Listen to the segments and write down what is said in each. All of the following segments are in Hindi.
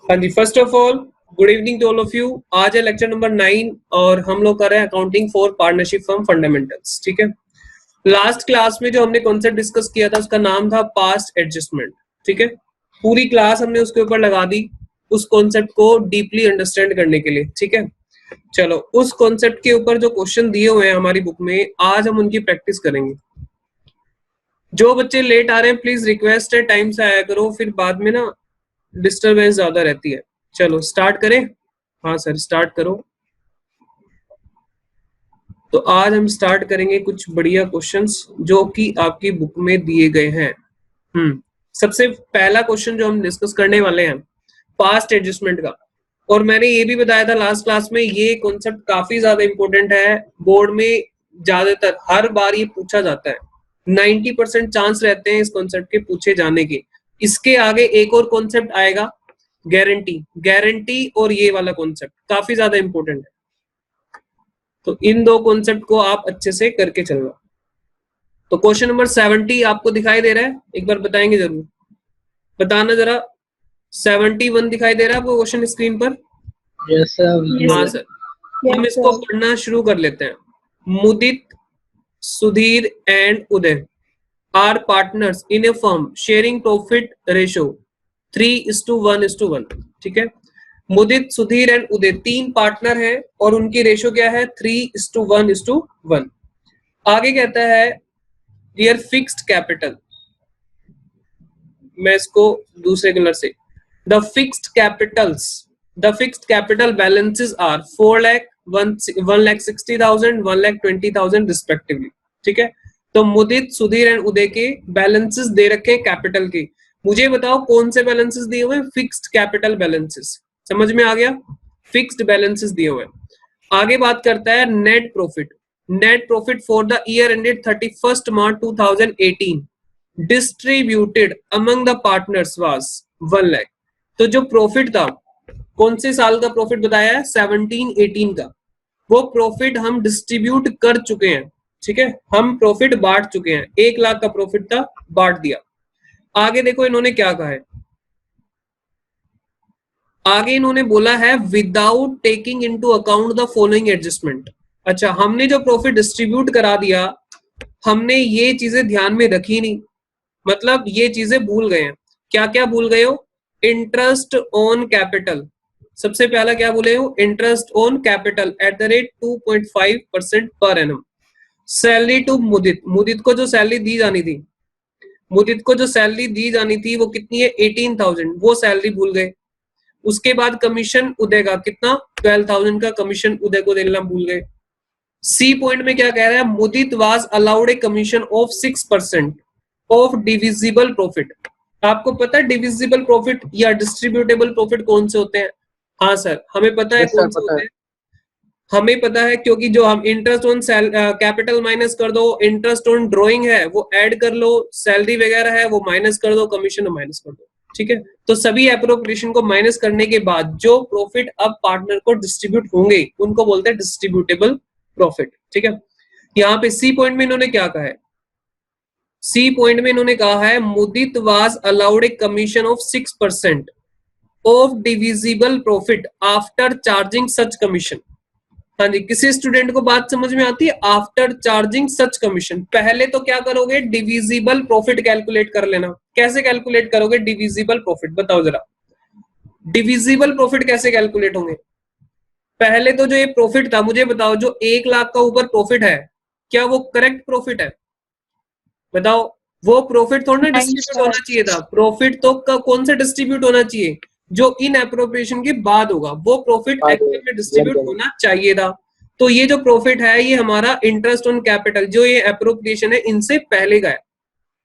हाँ जी, first of all good evening to all of you. आज है लेक्चर नंबर 9 और हम लोग कर रहे हैं accounting for partnership firm fundamentals. ठीक है, लास्ट क्लास में जो हमने कॉन्सेप्ट डिस्कस किया था उसका नाम था पास्ट एडजस्टमेंट। ठीक है, पूरी क्लास हमने उसके ऊपर लगा दी उस कॉन्सेप्ट को डीपली अंडरस्टैंड करने के लिए। ठीक है, चलो उस कॉन्सेप्ट के ऊपर जो क्वेश्चन दिए हुए हैं हमारी बुक में, आज हम उनकी प्रैक्टिस करेंगे। जो बच्चे लेट आ रहे हैं प्लीज रिक्वेस्ट है टाइम से आया करो, फिर बाद में ना डिस्टरबेंस ज्यादा रहती है। चलो स्टार्ट करें। हाँ सर स्टार्ट करो। तो आज हम स्टार्ट करेंगे कुछ बढ़िया क्वेश्चंस जो कि आपकी बुक में दिए गए हैं। सबसे पहला क्वेश्चन जो हम डिस्कस करने वाले हैं पास्ट एडजस्टमेंट का, और मैंने ये भी बताया था लास्ट क्लास में, ये कॉन्सेप्ट काफी ज्यादा इंपॉर्टेंट है। बोर्ड में ज्यादातर हर बार ये पूछा जाता है, 90% चांस रहते हैं इस कॉन्सेप्ट के पूछे जाने के। इसके आगे एक और कॉन्सेप्ट आएगा गारंटी, गारंटी और ये वाला कॉन्सेप्ट काफी ज्यादा इंपॉर्टेंट है। तो इन दो कॉन्सेप्ट को आप अच्छे से करके चलना। तो क्वेश्चन नंबर 70 आपको दिखाई दे रहा है, एक बार बताएंगे जरूर, बताना जरा। 71 दिखाई दे रहा है आपको क्वेश्चन स्क्रीन पर? Yes sir. हाँ सर, हम इसको पढ़ना शुरू कर लेते हैं। Mudit, Sudhir and Uday are partners in a firm sharing profit ratio 3:1:1। ठीक है, मुदित, सुधीर एंड उदय तीन पार्टनर हैं और उनकी रेशो क्या है 3:1:1। आगे कहता है डियर फिक्स्ड कैपिटल, मैं इसको दूसरे कलर से, the fixed capital balances are 4 lakh, 1,60,000, 1,20,000 respectively. ठीक है, तो मुदित, सुधीर एंड उदय के बैलेंसेस दे रखे हैं कैपिटल के। मुझे बताओ कौन से बैलेंसेस दिए हुए हैं? Fixed capital balances. समझ में आ गया? फिक्स्ड बैलेंसेस दिए हुए हैं। आगे बात करता है net profit. Net profit for the year ended 31 March 2018 distributed among the partners was 1 lakh. तो जो प्रॉफिट था, कौन से साल का प्रॉफिट बताया है? 17-18 का। वो प्रॉफिट हम डिस्ट्रीब्यूट कर चुके हैं। ठीक है, हम प्रॉफिट बांट चुके हैं। 1 लाख का प्रॉफिट था, बांट दिया। आगे देखो इन्होंने क्या कहा है, आगे इन्होंने बोला है without taking into account the following adjustment. अच्छा, हमने जो प्रॉफिट डिस्ट्रीब्यूट करा दिया, हमने ये चीजें ध्यान में रखी नहीं, मतलब ये चीजें भूल गए हैं। क्या क्या भूल गए हो? इंटरेस्ट ऑन कैपिटल, सबसे पहला क्या बोले हो? Interest on capital at the rate 2.5% per annum. Salary to Mudit, Mudit को जो सैलरी दी जानी थी, मुदित को जो सैलरी दी जानी थी वो कितनी है? 18,000, वो सैलरी भूल गए। उसके बाद कमीशन उदय का कितना? 12,000 का कमीशन उदय को देना भूल गए। सी पॉइंट में क्या कह रहा है? Mudit was allowed a commission of 6% of divisible profit. आपको पता है divisible profit or distributable profit कौन से होते हैं? हाँ सर, हमें पता है कौन से होते हैं। हमें पता है क्योंकि जो हम इंटरेस्ट ऑन कैपिटल माइनस कर दो, इंटरेस्ट ऑन ड्रॉइंग है वो ऐड कर लो, सैलरी वगैरह है वो माइनस कर दो, कमीशन माइनस कर दो। ठीक है, तो सभी एप्रोप्रिएशन को माइनस करने के बाद जो प्रॉफिट अब पार्टनर को डिस्ट्रीब्यूट होंगे उनको बोलते हैं डिस्ट्रीब्यूटेबल प्रॉफिट। ठीक है, यहाँ पे सी पॉइंट में इन्होंने क्या कहा है? सी पॉइंट में इन्होंने कहा है Mudit was allowed a commission of 6% of divisible profit after charging such commission. हाँ जी, किसी स्टूडेंट को बात समझ में आती है? After charging such commission. पहले तो क्या करोगे? डिविजिबल प्रॉफिट कैलकुलेट कर लेना। कैसे कैलकुलेट करोगे डिविजिबल प्रॉफिट? बताओ जरा, डिविजिबल प्रॉफिट कैसे कैलकुलेट होंगे? पहले तो जो ये प्रॉफिट था, मुझे बताओ, जो 1 लाख का ऊपर प्रॉफिट है, क्या वो करेक्ट प्रॉफिट है? बताओ, वो प्रॉफिट थोड़ा ना डिस्ट्रीब्यूट होना चाहिए था। प्रॉफिट तो कौन से डिस्ट्रीब्यूट होना चाहिए? जो इन एप्रोप्रिएशन के बाद होगा, वो प्रॉफिट एक्चुअल में डिस्ट्रीब्यूट होना चाहिए था। तो ये जो प्रॉफिट है ये हमारा इंटरेस्ट ऑन कैपिटल, जो ये एप्रोप्रिएशन है इनसे पहले का है।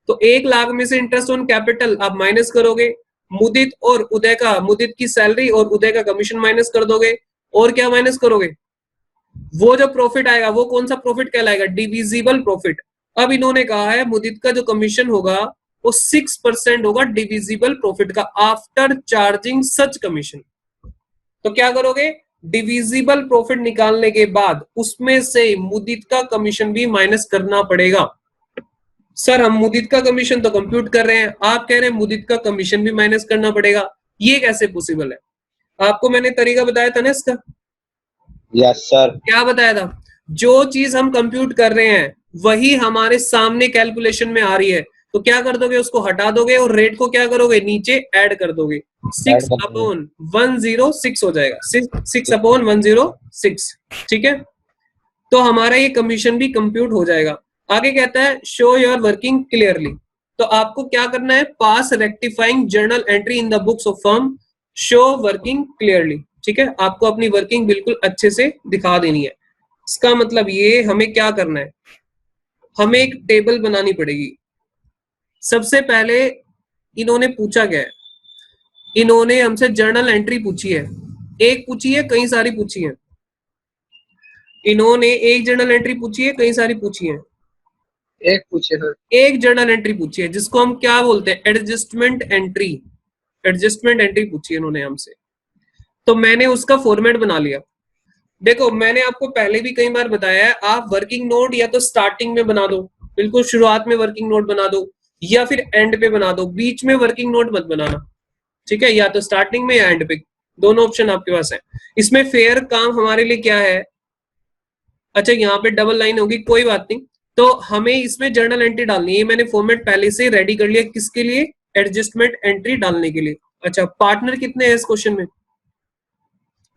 तो 1 लाख में से इंटरेस्ट ऑन कैपिटल आप माइनस करोगे मुदित और उदय का, मुदित की सैलरी और उदय का कमीशन माइनस कर दोगे, और क्या माइनस करोगे, वो जो प्रॉफिट आएगा वो कौन सा प्रॉफिट कहलाएगा, डिविजिबल प्रॉफिट। अब इन्होंने कहा है मुदित का जो कमीशन होगा वो 6% होगा डिविजिबल प्रॉफिट का आफ्टर चार्जिंग सच कमीशन। तो क्या करोगे, डिविजिबल प्रॉफिट निकालने के बाद उसमें से मुदित का कमीशन भी माइनस करना पड़ेगा। सर हम मुदित का कमीशन तो कंप्यूट कर रहे हैं, आप कह रहे हैं मुदित का कमीशन भी माइनस करना पड़ेगा, ये कैसे पॉसिबल है? आपको मैंने तरीका बताया था ना इसका। Yes sir. क्या बताया था, जो चीज हम कंप्यूट कर रहे हैं वही हमारे सामने कैलकुलेशन में आ रही है, तो क्या कर दोगे, उसको हटा दोगे और रेट को क्या करोगे, नीचे ऐड कर दोगे, 6/106 हो जाएगा, 6/106। ठीक है, तो हमारा ये कमीशन भी कंप्यूट हो जाएगा। आगे कहता है शो योर वर्किंग क्लियरली, तो आपको क्या करना है, pass rectifying journal entry in the books of firm, show working clearly. ठीक है, आपको अपनी वर्किंग बिल्कुल अच्छे से दिखा देनी है। इसका मतलब ये हमें क्या करना है, हमें एक टेबल बनानी पड़ेगी। सबसे पहले इन्होंने पूछा क्या है, इन्होंने हमसे जर्नल एंट्री पूछी है, एक पूछी है कई सारी पूछी है, इन्होंने एक जर्नल एंट्री पूछी है कई सारी पूछी है, एक पूछे सर। एक जर्नल एंट्री पूछी है जिसको हम क्या बोलते हैं, एडजस्टमेंट एंट्री। एडजस्टमेंट एंट्री पूछी है इन्होंने हमसे, तो मैंने उसका फॉर्मेट बना लिया। देखो मैंने आपको पहले भी कई बार बताया है, आप वर्किंग नोट या तो स्टार्टिंग में बना दो, बिल्कुल शुरुआत में वर्किंग नोट बना दो, या फिर एंड पे बना दो, बीच में वर्किंग नोट मत बनाना। ठीक है, या तो स्टार्टिंग में या एंड पे, दोनों ऑप्शन आपके पास है। इसमें फेयर काम हमारे लिए क्या है, अच्छा यहाँ पे डबल लाइन होगी, कोई बात नहीं, तो हमें इसमें जर्नल एंट्री डालनी है। मैंने फॉर्मेट पहले से रेडी कर लिया, किसके लिए, एडजस्टमेंट एंट्री डालने के लिए। अच्छा पार्टनर कितने हैं इस क्वेश्चन में,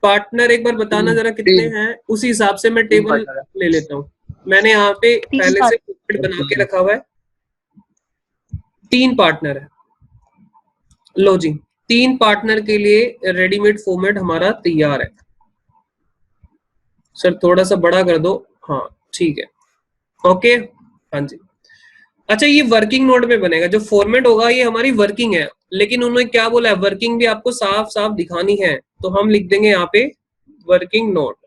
पार्टनर एक बार बताना जरा कितने हैं, उसी हिसाब से मैं टेबल ले लेता हूँ। मैंने यहाँ पे पहले से फॉर्मेट बना के रखा हुआ है, 3 पार्टनर है। लो जी, 3 पार्टनर के लिए रेडीमेड फॉर्मेट हमारा तैयार है। सर थोड़ा सा बड़ा कर दो, हाँ ठीक है, ओके हाँ जी। अच्छा ये वर्किंग नोट में बनेगा, जो फॉर्मेट होगा ये हमारी वर्किंग है, लेकिन उन्होंने क्या बोला है, वर्किंग भी आपको साफ साफ दिखानी है, तो हम लिख देंगे यहाँ पे वर्किंग नोट।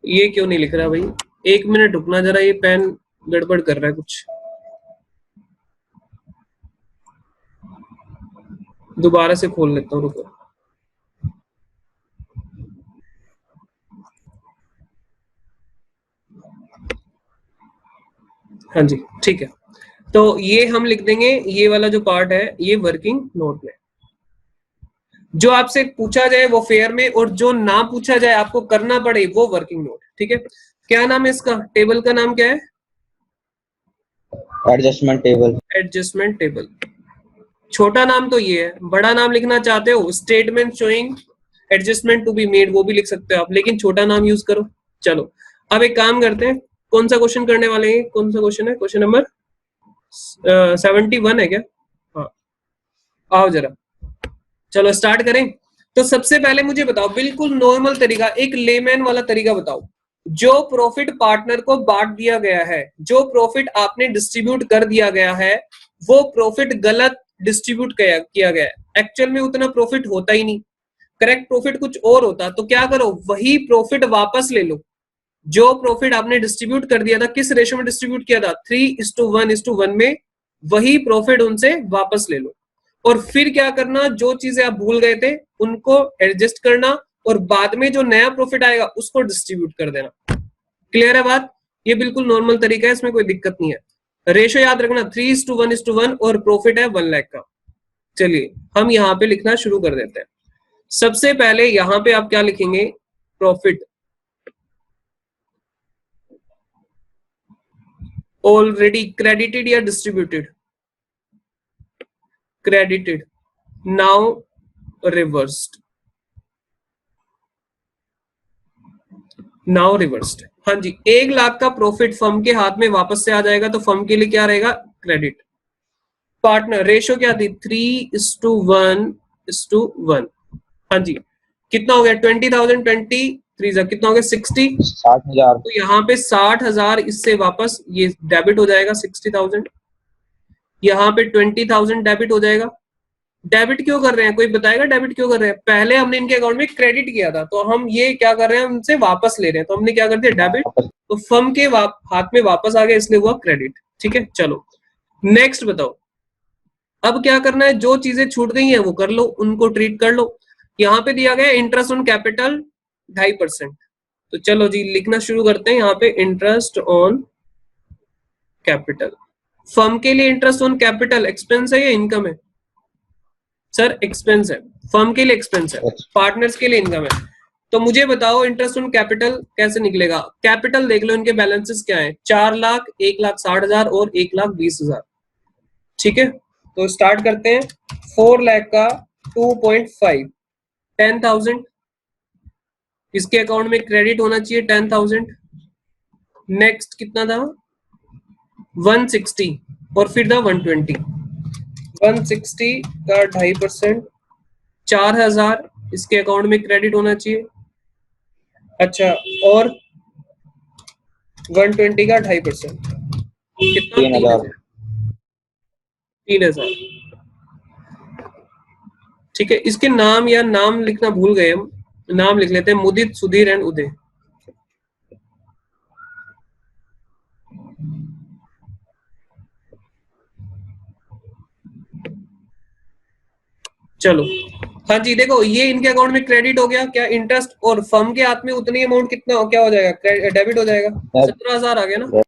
ये क्यों नहीं लिख रहा भाई, एक मिनट रुकना जरा, ये पेन गड़बड़ कर रहा है कुछ, दोबारा से खोल लेता हूँ, रुको। हाँ जी ठीक है, तो ये हम लिख देंगे, ये वाला जो पार्ट है ये वर्किंग नोट में, जो आपसे पूछा जाए वो फेयर में, और जो ना पूछा जाए आपको करना पड़े वो वर्किंग नोट। ठीक है, क्या नाम है इसका, टेबल का नाम क्या है, एडजस्टमेंट टेबल। Adjustment table. छोटा नाम तो ये है, बड़ा नाम लिखना चाहते हो statement showing adjustment to be made, वो भी लिख सकते हो आप, लेकिन छोटा नाम यूज करो। चलो अब एक काम करते हैं, कौन सा क्वेश्चन करने वाले हैं, कौन सा क्वेश्चन है, क्वेश्चन नंबर 71 है क्या, हाँ आओ जरा, चलो स्टार्ट करें। तो सबसे पहले मुझे बताओ, बिल्कुल नॉर्मल तरीका, एक लेमैन वाला तरीका बताओ, जो प्रॉफिट पार्टनर को बांट दिया गया है, जो प्रॉफिट आपने डिस्ट्रीब्यूट कर दिया गया है, वो प्रॉफिट गलत डिस्ट्रीब्यूट किया गया है, एक्चुअल में उतना प्रॉफिट होता ही नहीं, करेक्ट प्रॉफिट कुछ और होता, तो क्या करो, वही प्रॉफिट वापस ले लो। जो प्रॉफिट आपने डिस्ट्रीब्यूट कर दिया था, किस रेशो में डिस्ट्रीब्यूट किया था, 3:1:1 में, वही प्रॉफिट उनसे वापस ले लो। और फिर क्या करना, जो चीजें आप भूल गए थे उनको एडजस्ट करना, और बाद में जो नया प्रॉफिट आएगा उसको डिस्ट्रीब्यूट कर देना। क्लियर है बात, ये बिल्कुल नॉर्मल तरीका है, इसमें कोई दिक्कत नहीं है। रेशो याद रखना 3:1:1 और प्रॉफिट है 1 लाख का। चलिए हम यहाँ पे लिखना शुरू कर देते हैं। सबसे पहले यहाँ पे आप क्या लिखेंगे, प्रॉफिट ऑलरेडी क्रेडिटेड या distributed, credited, now reversed, now reversed. हाँ जी, 1 लाख का प्रॉफिट फर्म के हाथ में वापस से आ जाएगा, तो फर्म के लिए क्या रहेगा, क्रेडिट। पार्टनर रेशो क्या थी, 3:1:1। हाँ जी, कितना हो गया, 20,000, 23 कितना हो गया, 60,000। तो यहाँ पे 60,000 इससे वापस ये डेबिट हो जाएगा, 60,000, यहाँ पे 20,000 डेबिट हो जाएगा, डेबिट क्यों कर रहे हैं, कोई बताएगा डेबिट क्यों कर रहे हैं? पहले हमने इनके अकाउंट में क्रेडिट किया था, तो हम ये क्या कर रहे हैं, उनसे वापस ले रहे हैं, तो हमने क्या कर दिया डेबिट, तो फर्म के हाथ में वापस आ गया, इसलिए हुआ क्रेडिट। ठीक है, चलो नेक्स्ट बताओ। अब क्या करना है, जो चीजें छूट गई हैं वो कर लो, उनको ट्रीट कर लो। यहाँ पे दिया गया इंटरेस्ट ऑन कैपिटल 2.5%, तो चलो जी लिखना शुरू करते हैं। यहाँ पे इंटरेस्ट ऑन कैपिटल, फर्म के लिए इंटरेस्ट ऑन कैपिटल एक्सपेंस है या इनकम है? सर एक्सपेंस है, फर्म के लिए एक्सपेंस है, पार्टनर्स के लिए इनकम है। तो मुझे बताओ इंटरेस्ट ऑन कैपिटल कैसे निकलेगा? कैपिटल देख लो, इनके बैलेंसेस क्या है, 4 लाख, 1,60,000 और 1,20,000। ठीक है, तो स्टार्ट करते हैं। 4 लाख का 2.5, 10,000 इसके अकाउंट में क्रेडिट होना चाहिए, 10,000। नेक्स्ट कितना था, 160 और फिर था 120। 160 का 2.5%, 4,000 इसके अकाउंट में क्रेडिट होना चाहिए। अच्छा, और 120 का 2.5% कितना, 3,000। 3,000। ठीक है, इसके नाम या नाम लिखना भूल गए हम, नाम लिख लेते हैं, मुदित, सुधीर एंड उदय। चलो हाँ जी, देखो ये इनके अकाउंट में क्रेडिट हो गया, क्या इंटरेस्ट, और फर्म के हाथ में उतनी अमाउंट कितना क्या हो जाएगा, डेबिट हो जाएगा, 17,000 आ गया ना,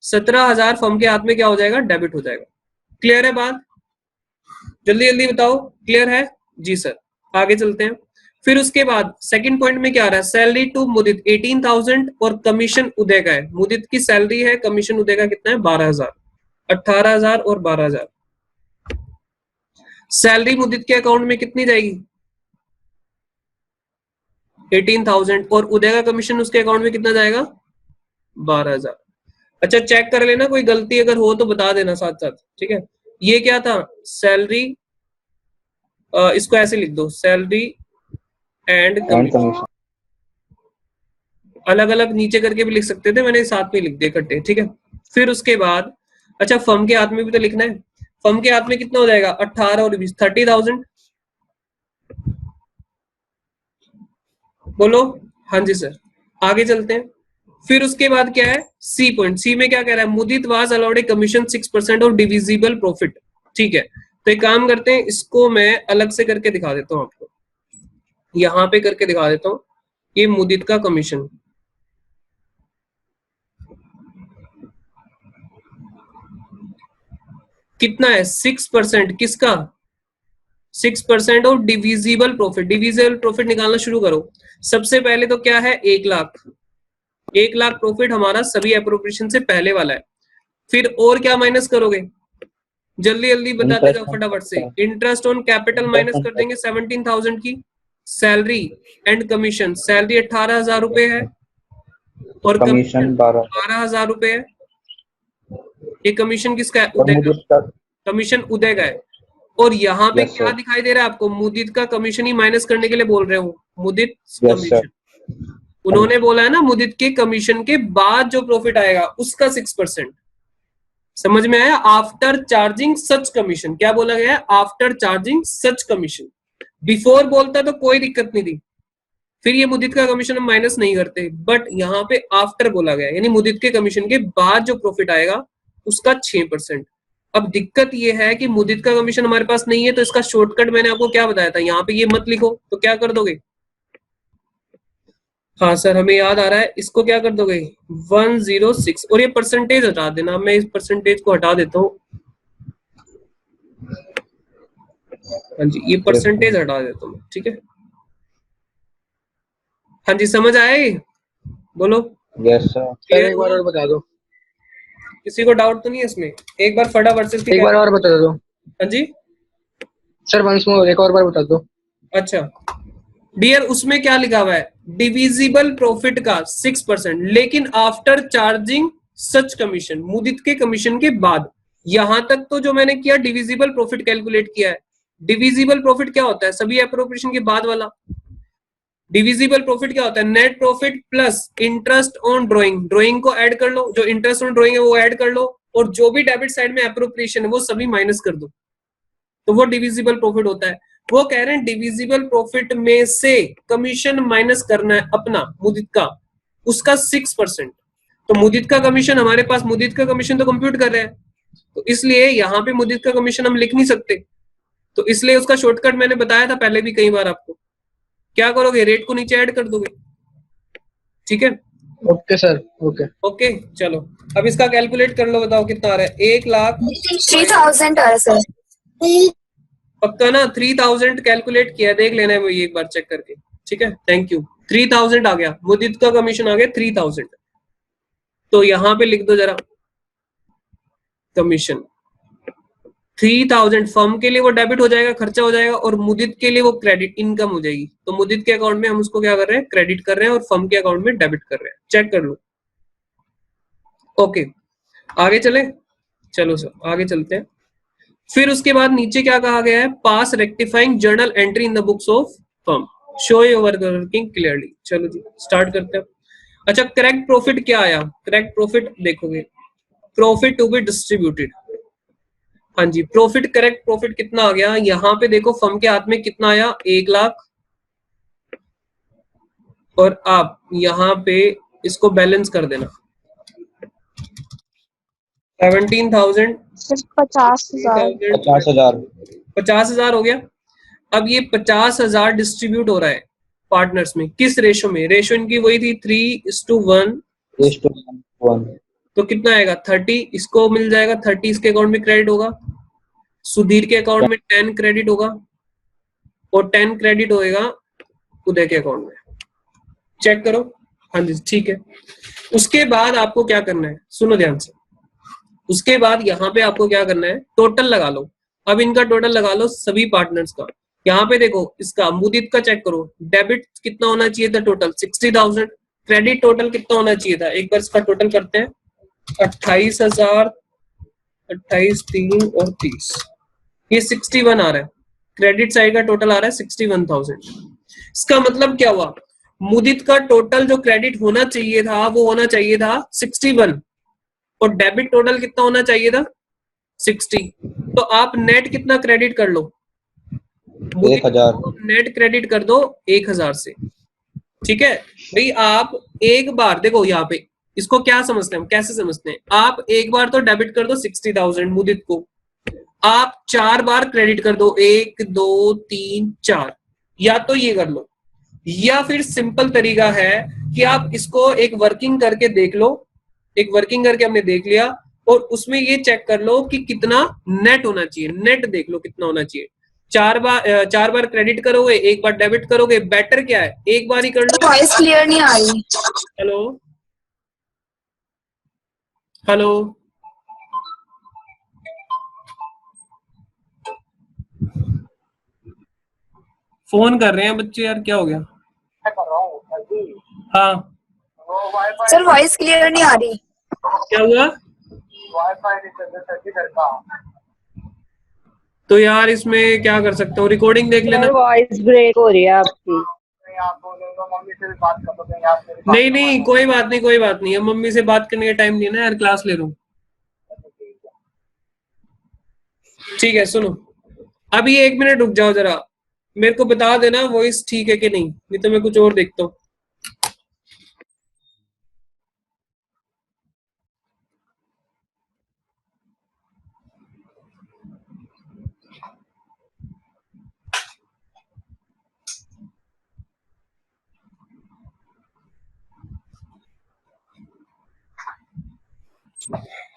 17,000 फर्म के हाथ में क्या हो जाएगा, डेबिट हो जाएगा। क्लियर है बात? जल्दी जल्दी बताओ, क्लियर है जी सर। आगे चलते हैं। फिर उसके बाद सेकंड पॉइंट में क्या आ रहा है, सैलरी टू मुदित 18,000 और कमीशन उदय का है। मुदित की सैलरी है, कमीशन उदय का कितना है, 12,000, 18,000 और 12,000। सैलरी मुदित के अकाउंट में कितनी जाएगी, 18,000, और उदय का कमीशन उसके अकाउंट में कितना जाएगा, 12,000। अच्छा चेक कर लेना, कोई गलती अगर हो तो बता देना साथ साथ। ठीक है, ये क्या था, सैलरी, इसको ऐसे लिख दो, सैलरी एंड कमीशन, अलग अलग नीचे करके भी लिख सकते थे, मैंने साथ में लिख दिए इकट्ठे। ठीक है, फिर उसके बाद अच्छा फर्म के हाथ में भी तो लिखना है, फर्म के हाथ में कितना हो जाएगा, 18 और 20, 30,000। बोलो हाँ जी सर। आगे चलते हैं। फिर उसके बाद क्या है, सी पॉइंट, सी में क्या कह रहा है, Mudit was allowed a commission 6% of divisible profit. ठीक है, तो एक काम करते हैं, इसको मैं अलग से करके दिखा देता हूं आपको, यहां पे करके दिखा देता हूं। ये मुदित का कमीशन कितना है, 6%, किसका, 6% of divisible profit. Divisible profit निकालना शुरू करो। सबसे पहले तो क्या है, 1,00,000, 1,00,000 प्रॉफिट हमारा सभी एप्रोप्रिएशन से पहले वाला है। फिर और क्या माइनस करोगे, जल्दी जल्दी बताते जाओ फटाफट से। इंटरेस्ट ऑन कैपिटल माइनस कर देंगे 17,000 की, सैलरी एंड कमीशन, सैलरी 18,000 रुपए है और कमीशन 12,000 रुपए है। ये कमीशन किसका है, उदय का, कमीशन उदय का है। और यहाँ पे क्या दिखाई दे रहा है आपको, मुदित का कमीशन ही माइनस करने के लिए बोल रहे हो, मुदित कमीशन, उन्होंने बोला है ना, मुदित के कमीशन के बाद जो प्रॉफिट आएगा उसका 6%। समझ में आया, आफ्टर चार्जिंग सच कमीशन, क्या बोला गया है, after charging such commission. Before बोलता तो कोई दिक्कत नहीं थी, फिर ये मुदित का कमीशन हम माइनस नहीं करते, बट यहाँ पे आफ्टर बोला गया, यानी मुदित के कमीशन के बाद जो प्रॉफिट आएगा उसका 6%। अब दिक्कत ये है कि मुदित का कमीशन हमारे पास नहीं है, तो इसका शॉर्टकट मैंने आपको क्या बताया था, यहाँ पे ये मत लिखो, तो क्या कर दोगे, हाँ सर हमें याद आ रहा है, इसको क्या कर दोगे, 106, और ये परसेंटेज हटा देना, मैं इस परसेंटेज को हटा देता हूँ। हाँ जी, ये परसेंटेज हटा देता हूँ। ठीक है, हाँ जी समझ आए, बोलो। यस सर, एक बार और बता दो, किसी को डाउट तो नहीं है इसमें, एक बार फटाफट से एक बार और बता दो। हाँ जी सर वंस मोर, एक और बार बता दो। अच्छा डियर, उसमें क्या लिखा हुआ है, डिविजिबल प्रॉफिट का 6%, लेकिन आफ्टर चार्जिंग सच कमीशन, मुदित के कमीशन के बाद। यहां तक तो जो मैंने किया डिविजिबल प्रॉफिट कैलकुलेट किया है। डिविजिबल प्रॉफिट क्या होता है, सभी एप्रोप्रिएशन के बाद वाला। डिविजिबल प्रॉफिट क्या होता है, net profit plus interest on drawing, drawing को ऐड कर लो, जो इंटरेस्ट ऑन ड्रॉइंग है वो ऐड कर लो, और जो भी डेबिट साइड में एप्रोप्रिएशन है वो सभी माइनस कर दो। तो वो डिविजिबल प्रॉफिट होता है। वो कह रहे हैं डिविजिबल प्रॉफिट में से कमीशन माइनस करना है अपना मुदित का, उसका 6%। तो मुदित का कमीशन हमारे पास, मुदित का कमीशन तो कंप्यूट कर रहे हैं, तो इसलिए यहाँ पे मुदित का कमीशन हम लिख नहीं सकते, तो इसलिए उसका शॉर्टकट मैंने बताया था पहले भी कई बार आपको। क्या करोगे, रेट को नीचे ऐड कर दोगे, ठीक है। Okay sir, okay. ओके चलो, अब इसका कैलकुलेट कर लो, बताओ कितना आ रहा है। 1,00,000 3000 आ रहा है सर। पक्का ना? 3000 कैलकुलेट किया, देख लेना है वो एक बार चेक करके, ठीक है। Thank you. 3000 आ गया, मुदित का कमीशन आ गया 3000। तो यहाँ पे लिख दो जरा कमीशन 3000, फर्म के लिए वो डेबिट हो जाएगा, खर्चा हो जाएगा, और मुदित के लिए वो क्रेडिट इनकम हो जाएगी। तो मुदित के अकाउंट में हम उसको क्या कर रहे हैं, क्रेडिट कर रहे हैं, और फर्म के अकाउंट में डेबिट कर रहे हैं। चेक कर लो। ओके आगे चले, चलो सर आगे चलते हैं। फिर उसके बाद नीचे क्या कहा गया है, pass rectifying journal entry in the books of firm, show your working clearly. चलो जी स्टार्ट करते हैं। अच्छा करेक्ट प्रॉफिट क्या आया, करेक्ट प्रॉफिट देखोगे, प्रॉफिट टू बी डिस्ट्रीब्यूटेड। हाँ जी, प्रॉफिट, करेक्ट प्रॉफिट कितना आ गया, यहाँ पे देखो फर्म के हाथ में कितना आया, 1,00,000, और आप यहाँ पे इसको बैलेंस कर देना 17,000, 50,000 50,000 हो गया। अब ये 50,000 डिस्ट्रीब्यूट हो रहा है पार्टनर्स में, किस रेशो में, रेशो इनकी वही थी 3:1, तो कितना आएगा 30, इसको मिल जाएगा 30, इसके अकाउंट में क्रेडिट होगा, सुधीर के अकाउंट में 10 क्रेडिट होगा, और 10 क्रेडिट होएगा उदय के अकाउंट में। चेक करो, हाँ जी ठीक है। उसके बाद आपको क्या करना है, सुनो ध्यान से, उसके बाद यहाँ पे आपको क्या करना है, टोटल लगा लो। अब इनका टोटल लगा लो सभी पार्टनर्स का। यहाँ पे देखो इसका मुदित का चेक करो, डेबिट कितना होना चाहिए था टोटल 60,000, क्रेडिट टोटल कितना होना चाहिए था, एक बार इसका टोटल करते हैं, 28,000, 28, 3 और 30, ये 61 आ रहा है। क्रेडिट साइड का टोटल आ रहा है 61,000। इसका मतलब क्या हुआ, मुदित का टोटल जो क्रेडिट होना चाहिए था वो होना चाहिए था 61, और डेबिट टोटल कितना होना चाहिए था 60। तो आप नेट कितना क्रेडिट कर लो, 1,000 नेट क्रेडिट कर दो 1,000 से, ठीक है भाई। आप एक बार देखो यहाँ पे इसको क्या समझते हैं हम, कैसे समझते हैं, आप एक बार तो डेबिट कर दो 60,000 मुदित को, आप 4 बार क्रेडिट कर दो, 1 2 3 4, या तो ये कर लो, या फिर सिंपल तरीका है कि आप इसको एक वर्किंग करके देख लो, एक वर्किंग करके हमने देख लिया, और उसमें ये चेक कर लो कि कितना नेट होना चाहिए, नेट देख लो कितना होना चाहिए। 4 बार क्रेडिट करोगे, 1 बार डेबिट करोगे, बेटर क्या है एक बार ही कर लो। वॉइस क्लियर नहीं आ रही। हेलो हेलो, फोन कर रहे हैं बच्चे यार, क्या हो गया। हाँ सर वॉइस क्लियर नहीं आ रही। क्या हुआ, तो यार इसमें क्या कर सकता हूँ, रिकॉर्डिंग देख लेना। वॉइस ब्रेक हो रही है आपकी। नहीं नहीं कोई बात नहीं, कोई बात नहीं, अब मम्मी से बात करने का टाइम नहीं है ना यार, क्लास ले रहा हूँ। ठीक है सुनो, अभी 1 मिनट रुक जाओ जरा, मेरे को बता देना वॉइस ठीक है कि नहीं तो मैं कुछ और देखता हूँ।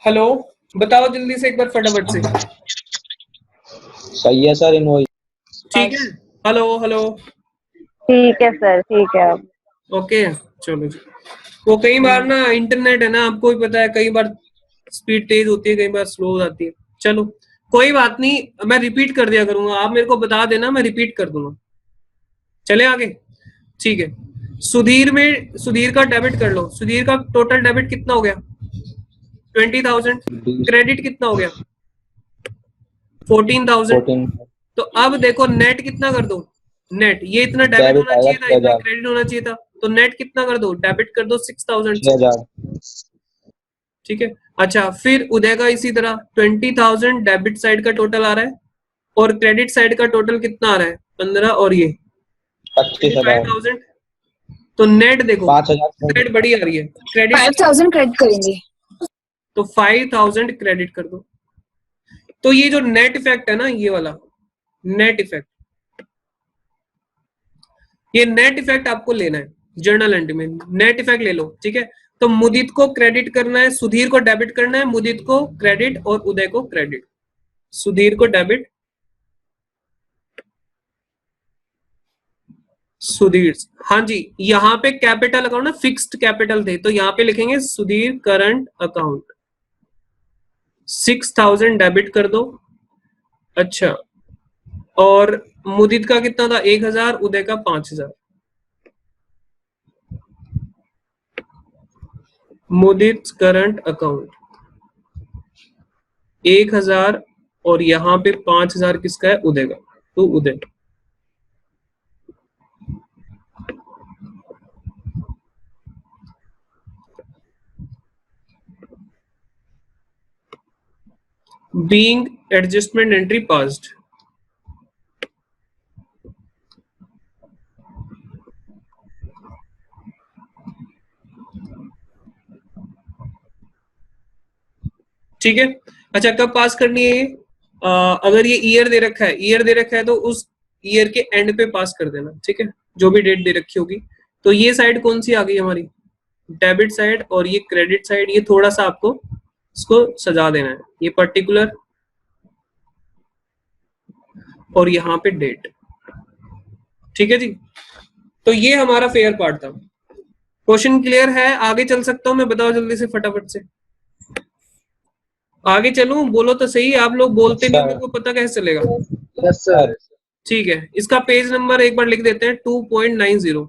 हेलो बताओ जल्दी से एक बार फटाफट से। सही है सर इनवॉइस। ठीक है, हेलो हेलो, ठीक है सर, ठीक है। ओके चलो जी। वो कई बार ना इंटरनेट है ना, आपको भी पता है, कई बार स्पीड तेज होती है, कई बार स्लो हो जाती है। चलो कोई बात नहीं, मैं रिपीट कर दिया करूंगा, आप मेरे को बता देना, मैं रिपीट कर दूंगा। चले आगे, ठीक है। सुधीर में, सुधीर का डेबिट कर लो, सुधीर का टोटल डेबिट कितना हो गया 20,000, क्रेडिट कितना हो गया 14,000। तो अब देखो नेट कितना कर दो, नेट ये इतना डेबिट होना चाहिए था, इतना क्रेडिट होना चाहिए था, तो नेट कितना कर दो, डेबिट कर दो 6,000। ठीक है। अच्छा फिर उदय का इसी तरह 20,000 डेबिट साइड का टोटल आ रहा है, और क्रेडिट साइड का टोटल कितना आ रहा है 15 और ये 25,000 25,000। तो नेट देखो 5,000 नेट बड़ी आ रही है, क्रेडिट 5,000 क्रेडिट करेंगे। तो 5,000 क्रेडिट कर दो। तो ये जो नेट इफेक्ट है ना, ये वाला नेट इफेक्ट, ये नेट इफेक्ट आपको लेना है जर्नल एंट्री में, नेट इफेक्ट ले लो, ठीक है। तो मुदित को क्रेडिट करना है, सुधीर को डेबिट करना है, मुदित को क्रेडिट और उदय को क्रेडिट। सुधीर को डेबिट, सुधीर, हाँ जी, यहाँ पे कैपिटल अकाउंट ना, फिक्स्ड कैपिटल थे, तो यहाँ पे लिखेंगे सुधीर करंट अकाउंट 6,000 डेबिट कर दो। अच्छा, और मुदित का कितना था 1,000, उदय का 5,000। मुदित करंट अकाउंट 1,000 और यहाँ पे 5,000 किसका है, उदय का, तो उदय। Being adjustment entry passed. ठीक है। अच्छा, कब पास करनी है ये? अगर ये ईयर दे रखा है, ईयर दे रखा है तो उस ईयर के एंड पे पास कर देना, ठीक है, जो भी डेट दे रखी होगी। तो ये साइड कौन सी आ गई हमारी, डेबिट साइड, और ये क्रेडिट साइड। ये थोड़ा सा आपको इसको सजा देना है, ये पर्टिकुलर और यहाँ पे डेट, ठीक है जी। तो ये हमारा फेयर पार्ट था। क्वेश्चन क्लियर है? आगे चल सकता हूं मैं? बताओ जल्दी से, फटाफट से आगे चलूं? बोलो तो सही, आप लोग बोलते नहीं, मेरे को पता कैसे चलेगा। Yes sir. ठीक है, इसका पेज नंबर एक बार लिख देते हैं, 2.90।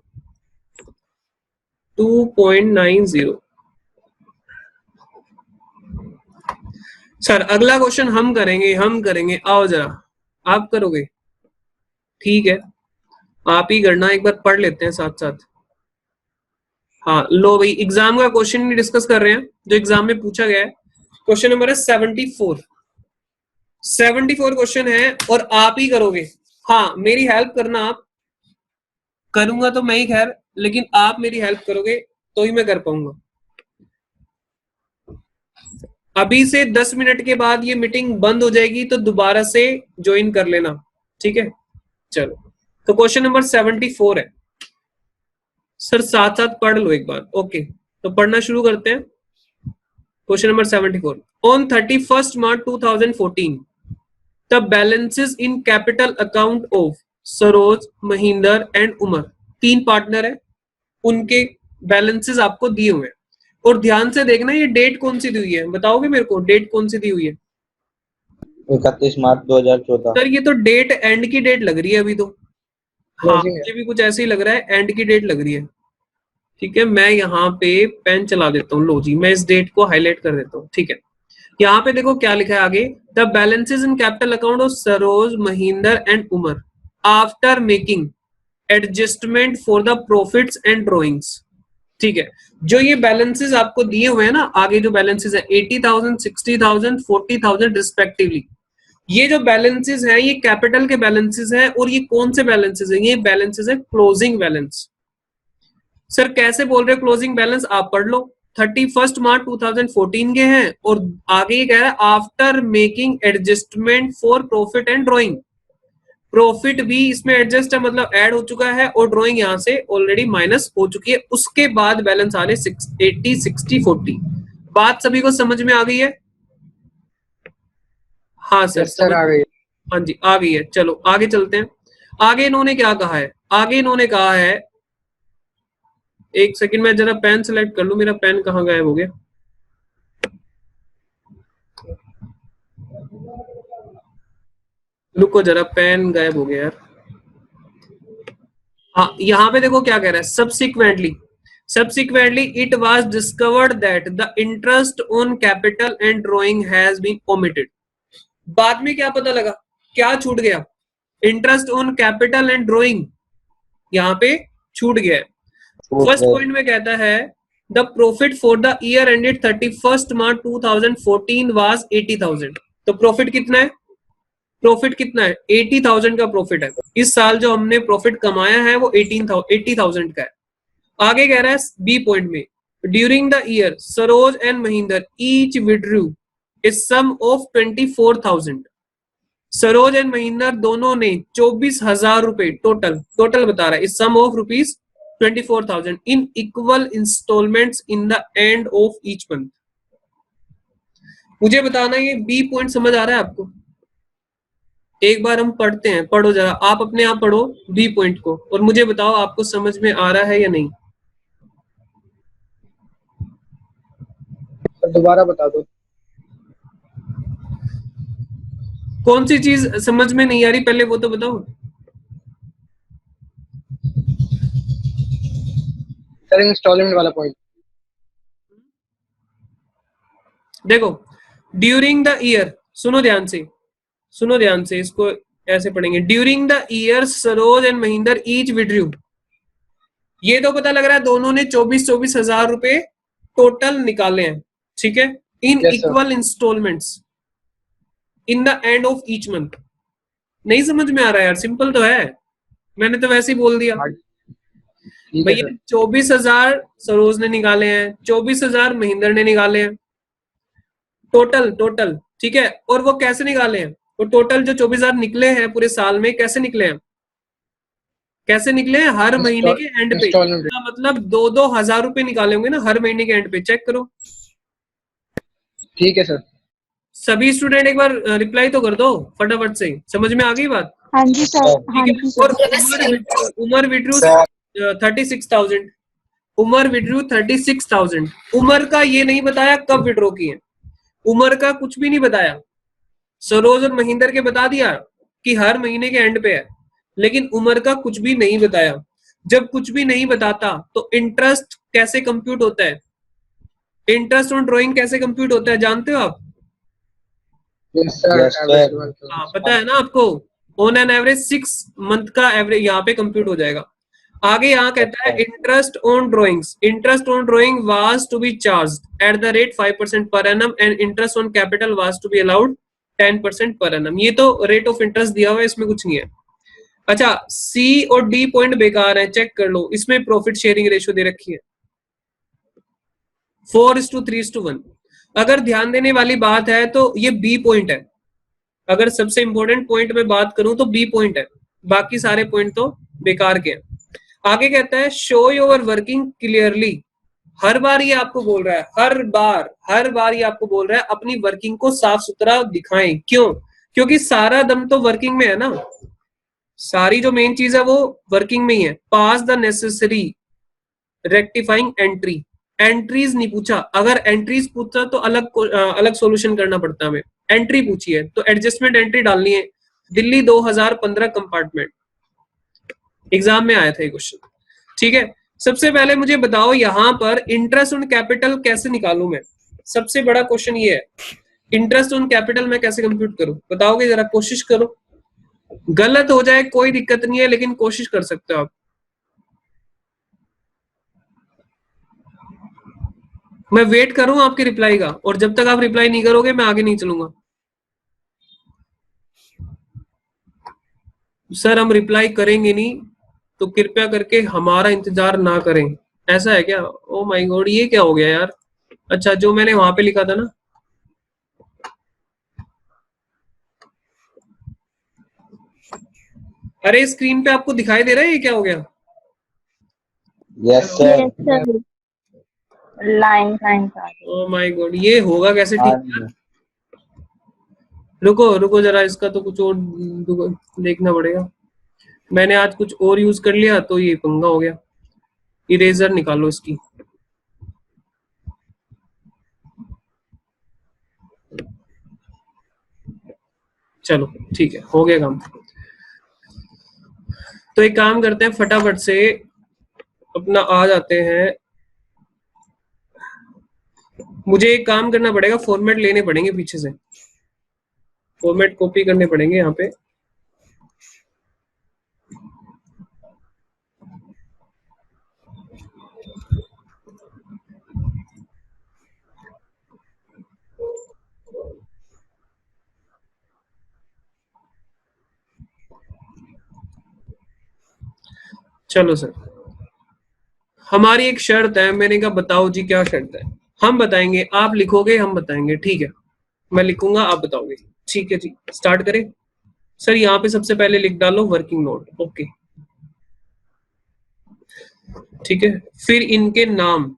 2.90। सर अगला क्वेश्चन हम करेंगे, आओ जरा, आप करोगे? ठीक है, आप ही करना, एक बार पढ़ लेते हैं साथ साथ। हाँ लो भाई, एग्जाम का क्वेश्चन नहीं डिस्कस कर रहे हैं, जो एग्जाम में पूछा गया है। क्वेश्चन नंबर है 74। 74 क्वेश्चन है और आप ही करोगे। हाँ, मेरी हेल्प करना आप। करूंगा तो मैं ही, खैर, लेकिन आप मेरी हेल्प करोगे तो ही मैं कर पाऊंगा। अभी से 10 मिनट के बाद ये मीटिंग बंद हो जाएगी, तो दोबारा से ज्वाइन कर लेना, ठीक है। चलो, तो क्वेश्चन नंबर 74 है। सर साथ साथ पढ़ लो एक बार, ओके। तो पढ़ना शुरू करते हैं। Question number 74। On 31st March 2014 the balances in capital account of Saroj, Mahendra and Umar, 3 partner है, उनके बैलेंसेस आपको दिए हुए हैं। और ध्यान से देखना, ये डेट कौन सी दी हुई है, बताओगे मेरे को डेट कौन सी दी हुई है? 31 मार्च 2014। सर ये तो डेट एंड की डेट लग रही है अभी तो। हाँ, मुझे भी कुछ ऐसे ही लग रहा है, एंड की डेट लग रही है। ठीक है, मैं यहाँ पे पेन चला देता हूँ, लो जी, मैं इस डेट को हाईलाइट कर देता हूँ, ठीक है। यहाँ पे देखो क्या लिखा है आगे, the balances in capital account of Saroj, Mahendra and Umar after making adjustment for the profits and drawings. ठीक है, जो ये बैलेंसेस आपको दिए हुए हैं ना, आगे जो बैलेंसेस है 80,000, 60,000, 40,000 रिस्पेक्टिवली, ये जो बैलेंसेस हैं ये कैपिटल के बैलेंसेस हैं। और ये कौन से बैलेंसेस हैं? ये बैलेंसेस है क्लोजिंग बैलेंस। सर कैसे बोल रहे हो क्लोजिंग बैलेंस? आप पढ़ लो, 31 मार्च 2014 के हैं और आगे ये कह रहा है after making adjustment for profit and drawing. Profit भी इसमें एडजस्ट है, मतलब ऐड हो चुका है, और ड्रॉइंग यहां से ऑलरेडी माइनस हो चुकी है। उसके बाद बैलेंस आ रहे 80, 60, 40। बात सभी को समझ में आ गई है? हाँ सर, सर आ गई। हाँ जी आ गई है। चलो आगे चलते हैं। आगे इन्होंने क्या कहा है? आगे इन्होंने कहा है, एक सेकंड में जरा पेन सेलेक्ट कर लूं, मेरा पेन कहाँ गायब हो गया? रुको जरा, पेन गायब हो गया यार। हाँ, यहाँ पे देखो क्या कह रहा है, subsequently it was discovered that the interest on capital and drawing has been omitted। बाद में क्या पता लगा, क्या छूट गया? Interest on capital and drawing यहाँ पे छूट गया है। फर्स्ट पॉइंट में कहता है the profit for the year ended 31 March 2014 was 80,000। तो प्रॉफिट कितना है? प्रॉफिट कितना है? 80,000 का प्रॉफिट है। इस साल जो हमने प्रॉफिट कमाया है वो 80,000 का है। आगे कह रहा है बी पॉइंट में, during the year Saroj and Mahendra each withdrew a sum of 24,000। Saroj and Mahendra दोनों ने 24,000 रुपए टोटल बता रहा है, इस sum of rupees 24,000 in equal instalments in the end of each month. मुझे बताना ये बी पॉइंट समझ आ रहा है आपको? एक बार हम पढ़ते हैं, पढ़ो जरा, आप अपने आप पढ़ो बी पॉइंट को और मुझे बताओ आपको समझ में आ रहा है या नहीं। सर दोबारा बता दो। कौन सी चीज समझ में नहीं आ रही पहले वो तो बताओ। सर इंस्टॉलमेंट वाला पॉइंट। देखो, ड्यूरिंग द ईयर, सुनो ध्यान से, इसको ऐसे पढ़ेंगे, during the year Saroj and Mahendra each withdrew. ये तो पता लग रहा है दोनों ने 24,000 रुपए टोटल निकाले हैं, ठीक है, इन Yes, sir. Equal instalments in the end of each month. नहीं समझ में आ रहा है यार? सिंपल तो है, मैंने तो वैसे ही बोल दिया ठीक है भैया। सर। 24,000 सरोज ने निकाले हैं, 24,000 महेंद्र ने निकाले हैं, टोटल, ठीक है। और वो कैसे निकाले हैं? वो टोटल जो 24,000 निकले हैं पूरे साल में, कैसे निकले हैं? कैसे निकले हैं? हर महीने के एंड पे, इंस्टॉलमेंट। मतलब 2,000 रुपए निकाले होंगे ना हर महीने के एंड पे, चेक करो। ठीक है सर। सभी स्टूडेंट एक बार रिप्लाई तो कर दो फटाफट से, समझ में आ गई बात? हाँ जी सर, हाँ ठीक है। जी और sir. Umar withdrew 36,000, Umar withdrew 36,000। Umar का ये नहीं बताया कब विड्रॉ किए, उमर का कुछ भी नहीं बताया। सरोज और महेंद्र के बता दिया कि हर महीने के एंड पे है, लेकिन उमर का कुछ भी नहीं बताया। जब कुछ भी नहीं बताता तो इंटरेस्ट कैसे कंप्यूट होता है? इंटरेस्ट ऑन ड्राइंग कैसे कंप्यूट होता है जानते हो आप? Yes, sir. Yes, sir. Average हाँ पता है ना आपको, ऑन एन एवरेज 6 मंथ का एवरेज यहाँ पे कंप्यूट हो जाएगा। आगे यहाँ कहता है interest on drawing was to be charged at the rate 5% per annum and interest on capital was to be allowed 10% per annum. ये तो रेट ऑफ इंटरेस्ट दिया हुआ है, इसमें कुछ नहीं है। अच्छा, सी और डी पॉइंट बेकार है, चेक कर लो, इसमें प्रॉफिट शेयरिंग रेशियो दे रखी है 4:3:1। अगर ध्यान देने वाली बात है तो ये बी पॉइंट है। अगर सबसे इंपॉर्टेंट पॉइंट में बात करूं तो बी पॉइंट है, बाकी सारे पॉइंट तो बेकार के हैं। आगे कहता है शो योर वर्किंग क्लियरली। हर बार ये आपको बोल रहा है, हर बार ये आपको बोल रहा है अपनी वर्किंग को साफ सुथरा दिखाएं। क्यों? क्योंकि सारा दम तो वर्किंग में है ना, सारी जो मेन चीज है वो वर्किंग में ही है। Pass the necessary rectifying entries नहीं पूछा, अगर एंट्रीज पूछता तो अलग सॉल्यूशन करना पड़ता हमें। एंट्री पूछी है तो एडजस्टमेंट एंट्री डालनी है। दिल्ली 2015 कंपार्टमेंट, एग्जाम में आया था ये क्वेश्चन, ठीक है। सबसे पहले मुझे बताओ यहाँ पर इंटरेस्ट ऑन कैपिटल कैसे निकालूं मैं? सबसे बड़ा क्वेश्चन ये है, इंटरेस्ट ऑन कैपिटल मैं कैसे कंप्यूट करूं? बताओगे जरा, कोशिश करो। गलत हो जाए कोई दिक्कत नहीं है, लेकिन कोशिश कर सकते हो आप। मैं वेट करूं आपके रिप्लाई का, और जब तक आप रिप्लाई नहीं करोगे मैं आगे नहीं चलूंगा। सर हम रिप्लाई करेंगे नहीं तो कृपया करके हमारा इंतजार ना करें, ऐसा है क्या? ओ माय गॉड, ये क्या हो गया यार? अच्छा, जो मैंने वहां पे लिखा था ना, अरे स्क्रीन पे आपको दिखाई दे रहा है ये क्या हो गया? Yes, sir. Yes sir, line line आ गई। ओ माय गॉड, ये होगा कैसे? हाँ ठीक है, जी। रुको जरा, इसका तो कुछ और देखना पड़ेगा। मैंने आज कुछ और यूज कर लिया तो ये पंगा हो गया। इरेजर निकालो इसकी। चलो ठीक है, हो गया काम। तो एक काम करते हैं, फटाफट से अपना आ जाते हैं। मुझे एक काम करना पड़ेगा, फॉर्मेट लेने पड़ेंगे पीछे से, फॉर्मेट कॉपी करने पड़ेंगे यहाँ पे। चलो सर, हमारी एक शर्त है। मैंने कहा बताओ जी क्या शर्त है। हम बताएंगे, आप लिखोगे, हम बताएंगे। ठीक है, मैं लिखूंगा, आप बताओगे। ठीक है जी, स्टार्ट करें। सर यहाँ पे सबसे पहले लिख डालो वर्किंग नोट। ओके, ठीक है। फिर इनके नाम,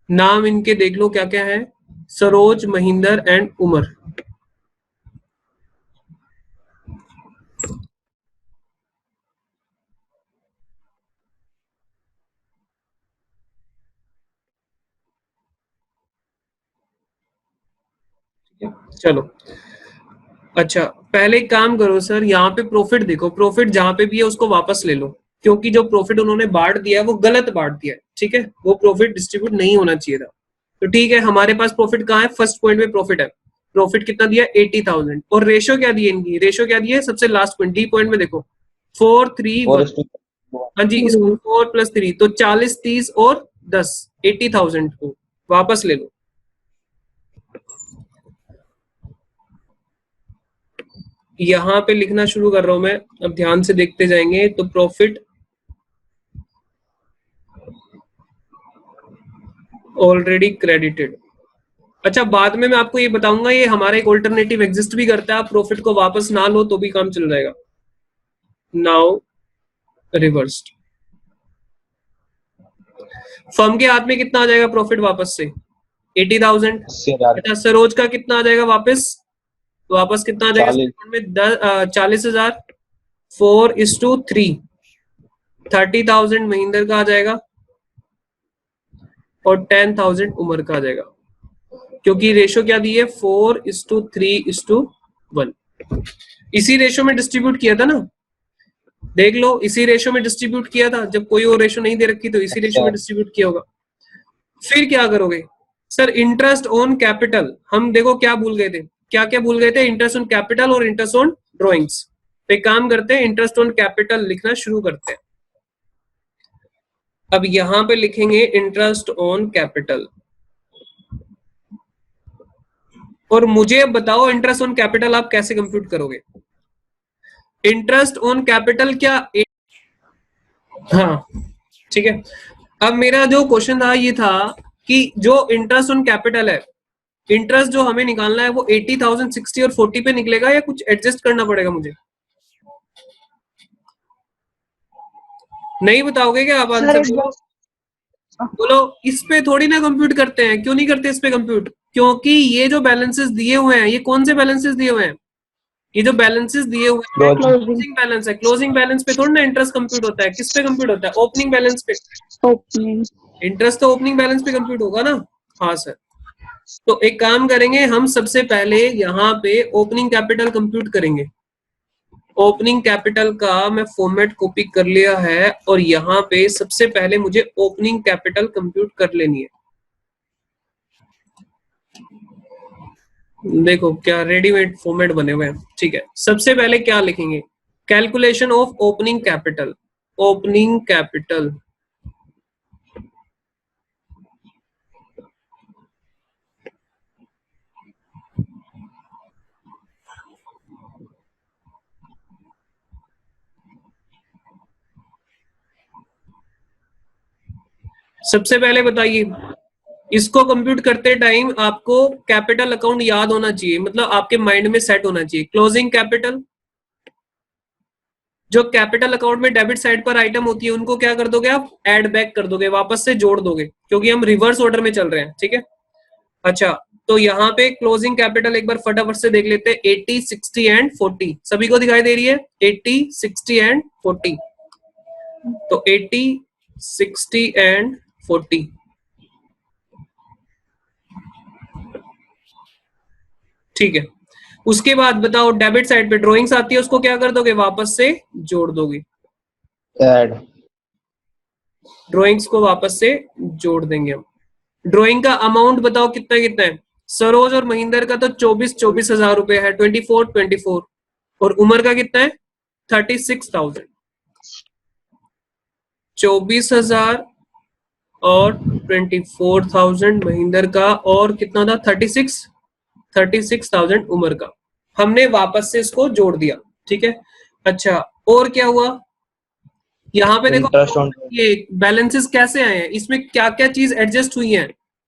नाम इनके देख लो क्या क्या है। सरोज, महेंद्र एंड उमर। चलो, अच्छा पहले एक काम करो सर, यहाँ पे प्रॉफिट देखो, प्रॉफिट जहां पे भी है उसको वापस ले लो, क्योंकि जो प्रॉफिट उन्होंने बांट दिया है वो गलत बांट दिया है। ठीक है, वो प्रॉफिट डिस्ट्रीब्यूट नहीं होना चाहिए था। तो ठीक है, हमारे पास प्रॉफिट कहाँ है? फर्स्ट पॉइंट में प्रॉफिट है। प्रॉफिट कितना दिया? 80,000। और रेशो क्या दिए इनकी? रेशो क्या दिए? सबसे लास्ट पॉइंट, डी पॉइंट में देखो, 4:3:1। 4:1। हाँ जी, इसको 4+3 तो 40, 30 और 10, 80,000 को वापस ले लो। यहां पे लिखना शुरू कर रहा हूं मैं, अब ध्यान से देखते जाएंगे। तो प्रॉफिट ऑलरेडी क्रेडिटेड। अच्छा, बाद में मैं आपको ये बताऊंगा, ये हमारा एक ऑल्टरनेटिव एग्जिस्ट भी करता है। आप प्रॉफिट को वापस ना लो तो भी काम चल जाएगा। नाउ रिवर्स्ड, फर्म के हाथ में कितना आ जाएगा प्रॉफिट वापस से? 80,000। 80,000। अच्छा, सरोज का कितना आ जाएगा वापस? वापस कितना आ जाएगा 40। में? 40,000। 4:3, 30,000 महेंद्र का आ जाएगा और 10,000 उमर का आ जाएगा, क्योंकि रेशो क्या दी है? 4:3:1। इसी रेशो में डिस्ट्रीब्यूट किया था ना, देख लो, इसी रेशो में डिस्ट्रीब्यूट किया था। जब कोई और रेशो नहीं दे रखी तो इसी रेशो में डिस्ट्रीब्यूट किया होगा। फिर क्या करोगे सर? इंटरेस्ट ऑन कैपिटल, हम देखो क्या भूल गए थे, क्या क्या भूल गए थे? इंटरेस्ट ऑन कैपिटल और इंटरेस्ट ऑन ड्रॉइंग्स। तो एक काम करते हैं, इंटरेस्ट ऑन कैपिटल लिखना शुरू करते हैं। अब यहां पे लिखेंगे इंटरेस्ट ऑन कैपिटल। और मुझे अब बताओ, इंटरेस्ट ऑन कैपिटल आप कैसे कंप्यूट करोगे? इंटरेस्ट ऑन कैपिटल क्या हाँ, ठीक है। अब मेरा जो क्वेश्चन था ये था कि जो इंटरेस्ट ऑन कैपिटल है, इंटरेस्ट जो हमें निकालना है वो 80,000, 60 और 40 पे निकलेगा या कुछ एडजस्ट करना पड़ेगा मुझे? नहीं बताओगे क्या आप आंसर? बोलो बोलो। इस पे थोड़ी ना कंप्यूट करते हैं। क्यों नहीं करते इस पे कंप्यूट? क्योंकि ये जो बैलेंसेस दिए हुए हैं, ये कौन से बैलेंसेस दिए हुए हैं? ये जो बैलेंसेस दिए हुए हैं क्लोजिंग। क्लोजिंग बैलेंस है। क्लोजिंग बैलेंस पे थोड़ी ना इंटरेस्ट कंप्यूट होता है। किस पे कंप्यूट होता है? ओपनिंग बैलेंस पे। ओपनिंग। इंटरेस्ट तो ओपनिंग बैलेंस पे कंप्यूट होगा ना। हाँ सर, तो एक काम करेंगे हम, सबसे पहले यहाँ पे ओपनिंग कैपिटल कंप्यूट करेंगे। ओपनिंग कैपिटल का मैं फॉर्मेट कॉपी कर लिया है और यहाँ पे सबसे पहले मुझे ओपनिंग कैपिटल कंप्यूट कर लेनी है। देखो क्या रेडीमेड फॉर्मेट बने हुए हैं। ठीक है, सबसे पहले क्या लिखेंगे? Calculation of opening capital. Opening capital सबसे पहले बताइए, इसको कंप्यूट करते टाइम आपको कैपिटल अकाउंट याद होना चाहिए, मतलब आपके माइंड में सेट होना चाहिए। क्लोजिंग कैपिटल, जो कैपिटल अकाउंट में डेबिट साइड पर आइटम होती है उनको क्या कर दोगे आप? ऐड बैक कर दोगे, वापस से जोड़ दोगे, क्योंकि हम रिवर्स ऑर्डर में चल रहे हैं। ठीक है, अच्छा तो यहाँ पे क्लोजिंग कैपिटल एक बार फटाफट से देख लेते हैं। 80, 60 एंड 40 सभी को दिखाई दे रही है? 80, 60 एंड 40। तो 80, 60 एंड 40। ठीक है, उसके बाद बताओ डेबिट साइड पे ड्रॉइंग्स आती है, उसको क्या कर दोगे? वापस से जोड़ दोगे। ऐड। ड्रॉइंग्स को वापस से जोड़ देंगे हम। ड्रॉइंग का अमाउंट बताओ कितना कितना है? सरोज और महेंद्र का तो 24 हजार रुपए है, 24 और उमर का कितना है? 36,000। 24,000 और 24,000 महेंद्र का, और कितना था? 36,000 उमर का। हमने वापस से इसको जोड़ दिया। ठीक है, अच्छा और क्या हुआ? यहाँ पे देखो Interest on ये बैलेंसेस कैसे आए हैं, इसमें क्या क्या चीज एडजस्ट हुई है,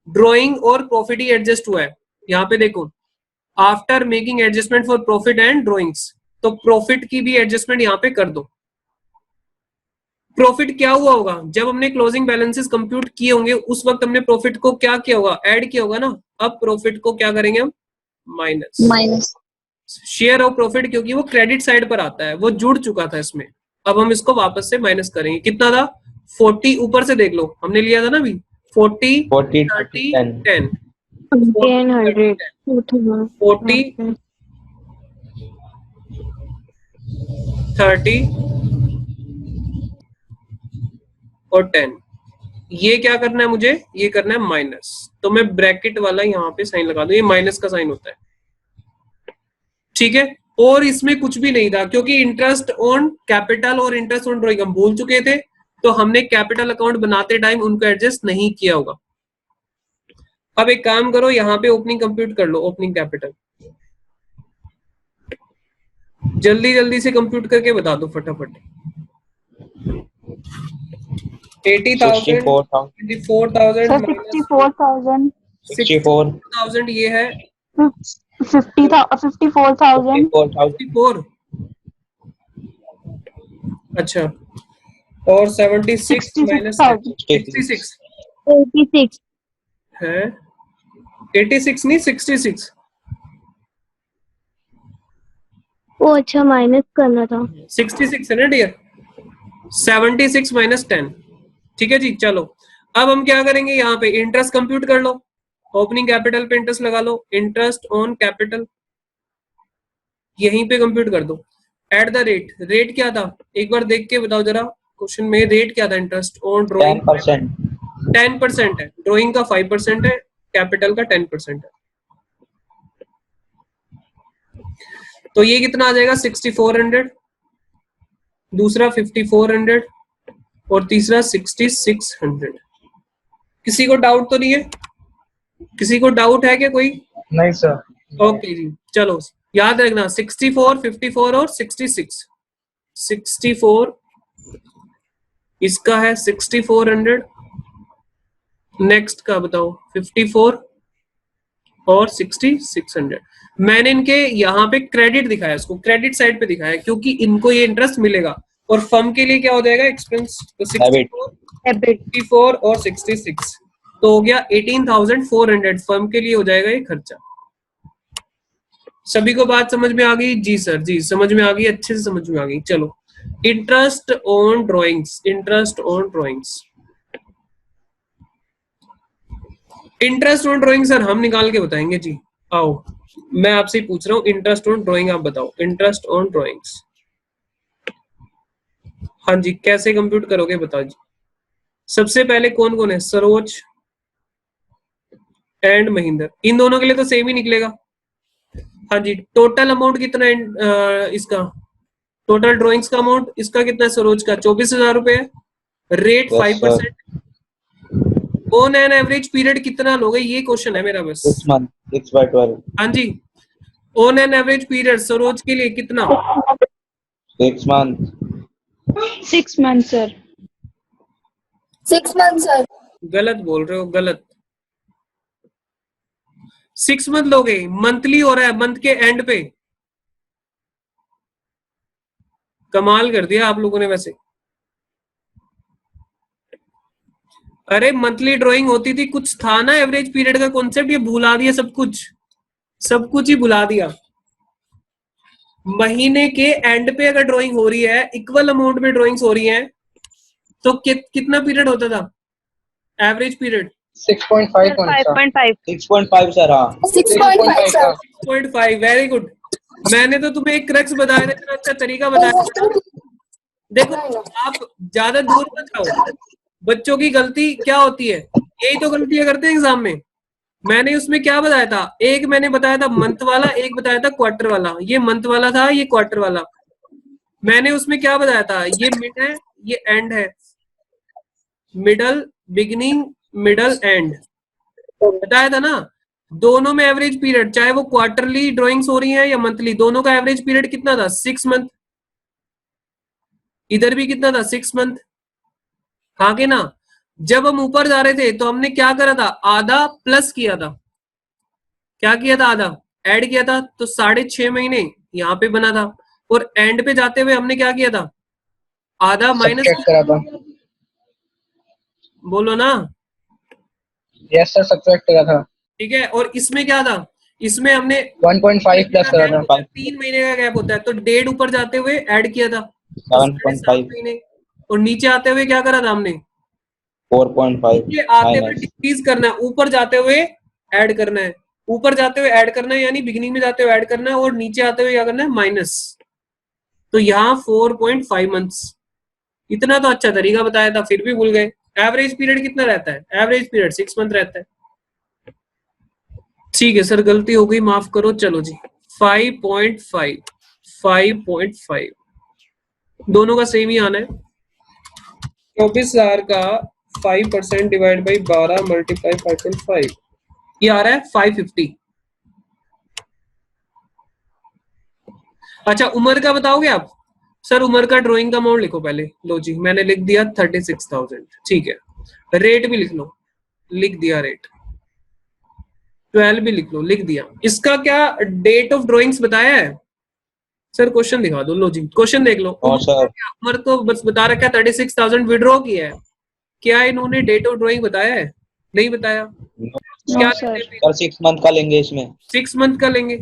ड्रॉइंग और प्रॉफिट ही एडजस्ट हुआ है। यहाँ पे देखो after making adjustment for profit and drawings, तो प्रॉफिट की भी एडजस्टमेंट यहाँ पे कर दो। प्रॉफिट क्या हुआ होगा, जब हमने क्लोजिंग बैलेंसेस कंप्यूट किए होंगे उस वक्त हमने प्रॉफिट को क्या किया होगा, ऐड किया होगा ना। अब प्रॉफिट को क्या करेंगे हम, माइनस शेयर ऑफ प्रॉफिट, क्योंकि वो क्रेडिट साइड पर आता है, वो जुड़ चुका था इसमें। अब हम इसको वापस से माइनस करेंगे, कितना था 40, ऊपर से देख लो हमने लिया था ना अभी 40 40 30 10 10 100 40 30 और 10। ये क्या करना है मुझे, ये करना है माइनस, तो मैं ब्रैकेट वाला यहाँ पे साइन लगा दूं, ये माइनस का साइन होता है, ठीक है। और इसमें कुछ भी नहीं था क्योंकि इंटरेस्ट ऑन कैपिटल और इंटरेस्ट ऑन ड्रॉइंग हम भूल चुके थे, तो हमने कैपिटल अकाउंट बनाते टाइम उनको एडजस्ट नहीं किया होगा। अब एक काम करो, यहाँ पे ओपनिंग कंप्यूट कर लो, ओपनिंग कैपिटल जल्दी जल्दी से कंप्यूट करके बता दो फटाफट। 80,000 सर 24,000 64,000 64,000 ये है 54,000 54। अच्छा, और 76 माइनस 66 86 है, 86 नहीं 66। ओ अच्छा माइनस करना था 66 है ना डियर, 76 माइनस 10, ठीक है जी। चलो अब हम क्या करेंगे, यहाँ पे इंटरेस्ट कंप्यूट कर लो, ओपनिंग कैपिटल पे इंटरेस्ट लगा लो, इंटरेस्ट ऑन कैपिटल यहीं पे कंप्यूट कर दो। एट द रेट, रेट क्या था एक बार देख के बताओ जरा, क्वेश्चन में रेट क्या था, इंटरेस्ट ऑन ड्रॉइंग 10% है, ड्रॉइंग का 5% है, कैपिटल का 10% है, तो ये कितना आ जाएगा 6400, दूसरा 5400 और तीसरा 6600। किसी को डाउट तो नहीं है, किसी को डाउट है क्या कोई? नहीं सर। ओके जी, चलो याद रखना 64 54 और 66। 64 इसका है 6400, नेक्स्ट का बताओ 54 और 6600। मैंने इनके यहाँ पे क्रेडिट दिखाया, इसको क्रेडिट साइड पे दिखाया क्योंकि इनको ये इंटरेस्ट मिलेगा, और फर्म के लिए क्या हो जाएगा एक्सपेंस, तो 64 और 66 तो हो गया 18,400, फर्म के लिए हो जाएगा ये खर्चा। सभी को बात समझ में आ गई? जी सर, जी समझ में आ गई, अच्छे से समझ में आ गई। चलो interest on drawings, interest on drawings, interest on drawing sir हम निकाल के बताएंगे जी। आओ मैं आपसे पूछ रहा हूँ, इंटरेस्ट ऑन ड्रॉइंग आप बताओ, इंटरेस्ट ऑन ड्रॉइंग्स। हाँ जी, कैसे कंप्यूट करोगे बताओ जी। सबसे पहले कौन कौन है, सरोज एंड महेंद्र, इन दोनों के लिए तो सेम ही निकलेगा। हाँ जी, टोटल अमाउंट कितना है इसका, टोटल ड्रॉइंग्स का अमाउंट इसका कितना है, सरोज का 24,000 रुपए है, rate 5%। On an average period कितना लोगे, ये क्वेश्चन है मेरा बस। 6 months 6/12। हाँ जी, on an average period Saroj के लिए कितना, 6 months 6 months sir 6 months sir. गलत बोल रहे हो, गलत। 6 मंथ लोगे, मंथली हो रहा है, मंथ के एंड पे। कमाल कर दिया आप लोगों ने वैसे। अरे मंथली ड्राइंग होती थी, कुछ था ना एवरेज पीरियड का कॉन्सेप्ट, ये भुला दिया सब कुछ, सब कुछ ही भुला दिया। महीने के एंड पे अगर ड्राइंग हो रही है, इक्वल अमाउंट में ड्राइंग्स हो रही हैं, तो कितना पीरियड होता था एवरेज पीरियड? 6.5 6.5 सर। हाँ 6.5 sir. 6.5, very good. मैंने तो तुम्हें एक क्रक्स बताया था, इतना अच्छा तरीका बताया था। देखो आप ज्यादा दूर मत जाओ, बच्चों की गलती क्या होती है, यही तो गलतियां करते हैं एग्जाम में। मैंने उसमें क्या बताया था, एक मैंने बताया था मंथ वाला, एक बताया था क्वार्टर वाला। ये मंथ वाला था, ये क्वार्टर वाला। मैंने उसमें क्या बताया था, ये मिड है, ये एंड है, मिडल बिगिनिंग मिडल एंड बताया था ना। दोनों में एवरेज पीरियड, चाहे वो क्वार्टरली ड्राइंग्स हो रही है या मंथली, दोनों का एवरेज पीरियड कितना था, 6 मंथ। इधर भी कितना था 6 मंथ, हाँ के ना। जब हम ऊपर जा रहे थे तो हमने क्या करा था, आधा प्लस किया था, क्या किया था, आधा ऐड किया था, तो 6.5 महीने यहाँ पे बना था। और एंड पे जाते हुए हमने क्या किया था, आधा माइनस, सब्ट्रैक्ट करा था। बोलो ना। यस सर, सब्ट्रैक्ट करा था। ठीक है, और इसमें क्या था, इसमें हमने 1.5 प्लस करा था। 3 महीने का गैप होता है, तो 1.5 ऊपर जाते हुए ऐड किया था, तो 7.5 7.5 महीने। और नीचे आते हुए क्या करा था हमने, 4.5 नीचे आते हुए माइनस। डिक्रीज करना है, ऊपर जाते हुए ऐड करना है, ऊपर जाते हुए ऐड करना है, यानी बिगिनिंग में जाते हुए ऐड करना है, और नीचे आते हुए क्या करना है, माइनस। तो यहाँ 4.5 मंथ्स, इतना तो अच्छा तरीका बताया था, फिर भी भूल गए। एवरेज पीरियड कितना रहता है, एवरेज पीरियड 6 मंथ रहता है। ठीक है सर, गलती हो गई, माफ करो। चलो जी, 5.5 5.5 दोनों का सेम ही आना है। 24,000 का 5% डिवाइड बाई 12 मल्टीप्लाई 5.5, ये आ रहा है 550। अच्छा, उम्र का बताओगे आप? सर उम्र का ड्राइंग का अमाउंट लिखो पहले। लो जी, मैंने लिख दिया 36,000। ठीक है, रेट भी लिख लो, लिख दिया रेट। 12 भी लिख लो, लिख दिया। इसका क्या डेट ऑफ ड्राइंग्स बताया है? सर क्वेश्चन दिखा दो। लो जी, क्वेश्चन देख लो। और सर उम्र तो बस बता रखा है 36,000 विड्रॉ किया है, क्या इन्होंने डेट ऑफ ड्राइंग बताया है? नहीं बताया। क्या नो लेते सर। हैं? सर 6 मंथ का लेंगे इसमें। 6 मंथ का लेंगे,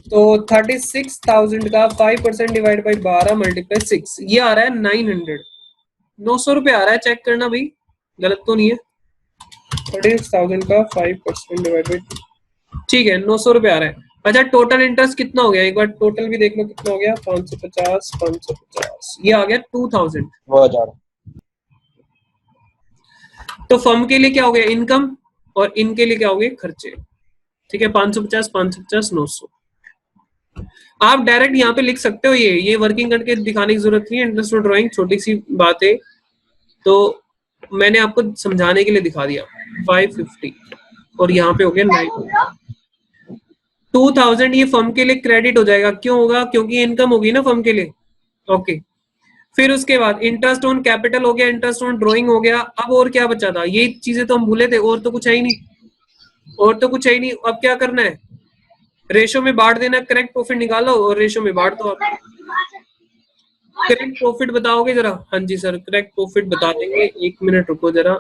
तो 36,000 का 5% डिवाइड बाई 12 मल्टीप्लाई 6, ये आ रहा है 900, 900 रुपये आ रहा है। चेक करना भाई, गलत तो नहीं है। 36,000 का 5% डिवाइड बाई, ठीक है, 900 रुपये आ रहा है। अच्छा, टोटल इंटरेस्ट कितना हो गया, एक बार टोटल भी देख लो कितना हो गया। 550 550, ये आ गया 2000। 2000। तो फर्म के लिए क्या हो गया, इनकम, और इनके लिए क्या हो गए, खर्चे। ठीक है, 550 550 900। आप डायरेक्ट यहाँ पे लिख सकते हो, ये वर्किंग करके दिखाने की जरूरत नहीं है। इंटरेस्ट और ड्राइंग छोटी सी बात है, तो मैंने आपको समझाने के लिए दिखा दिया। 550 और यहाँ पे हो गया 9, 2000 ये फर्म के लिए क्रेडिट हो जाएगा। क्यों होगा, क्योंकि इनकम होगी ना फर्म के लिए। ओके, फिर उसके बाद इंटरेस्ट ऑन कैपिटल हो गया, इंटरेस्ट ऑन ड्राइंग हो गया। अब और क्या बचा था, ये चीजें तो हम भूले थे, और तो कुछ है ही नहीं, और तो कुछ है ही नहीं। अब क्या करना है, रेशो में बांट देना, करेक्ट प्रॉफिट निकालो और रेशो में बांट दो। आप करेक्ट प्रॉफिट बताओगे जरा? हाँ जी सर, करेक्ट प्रॉफिट बता देंगे, 1 मिनट रुको जरा।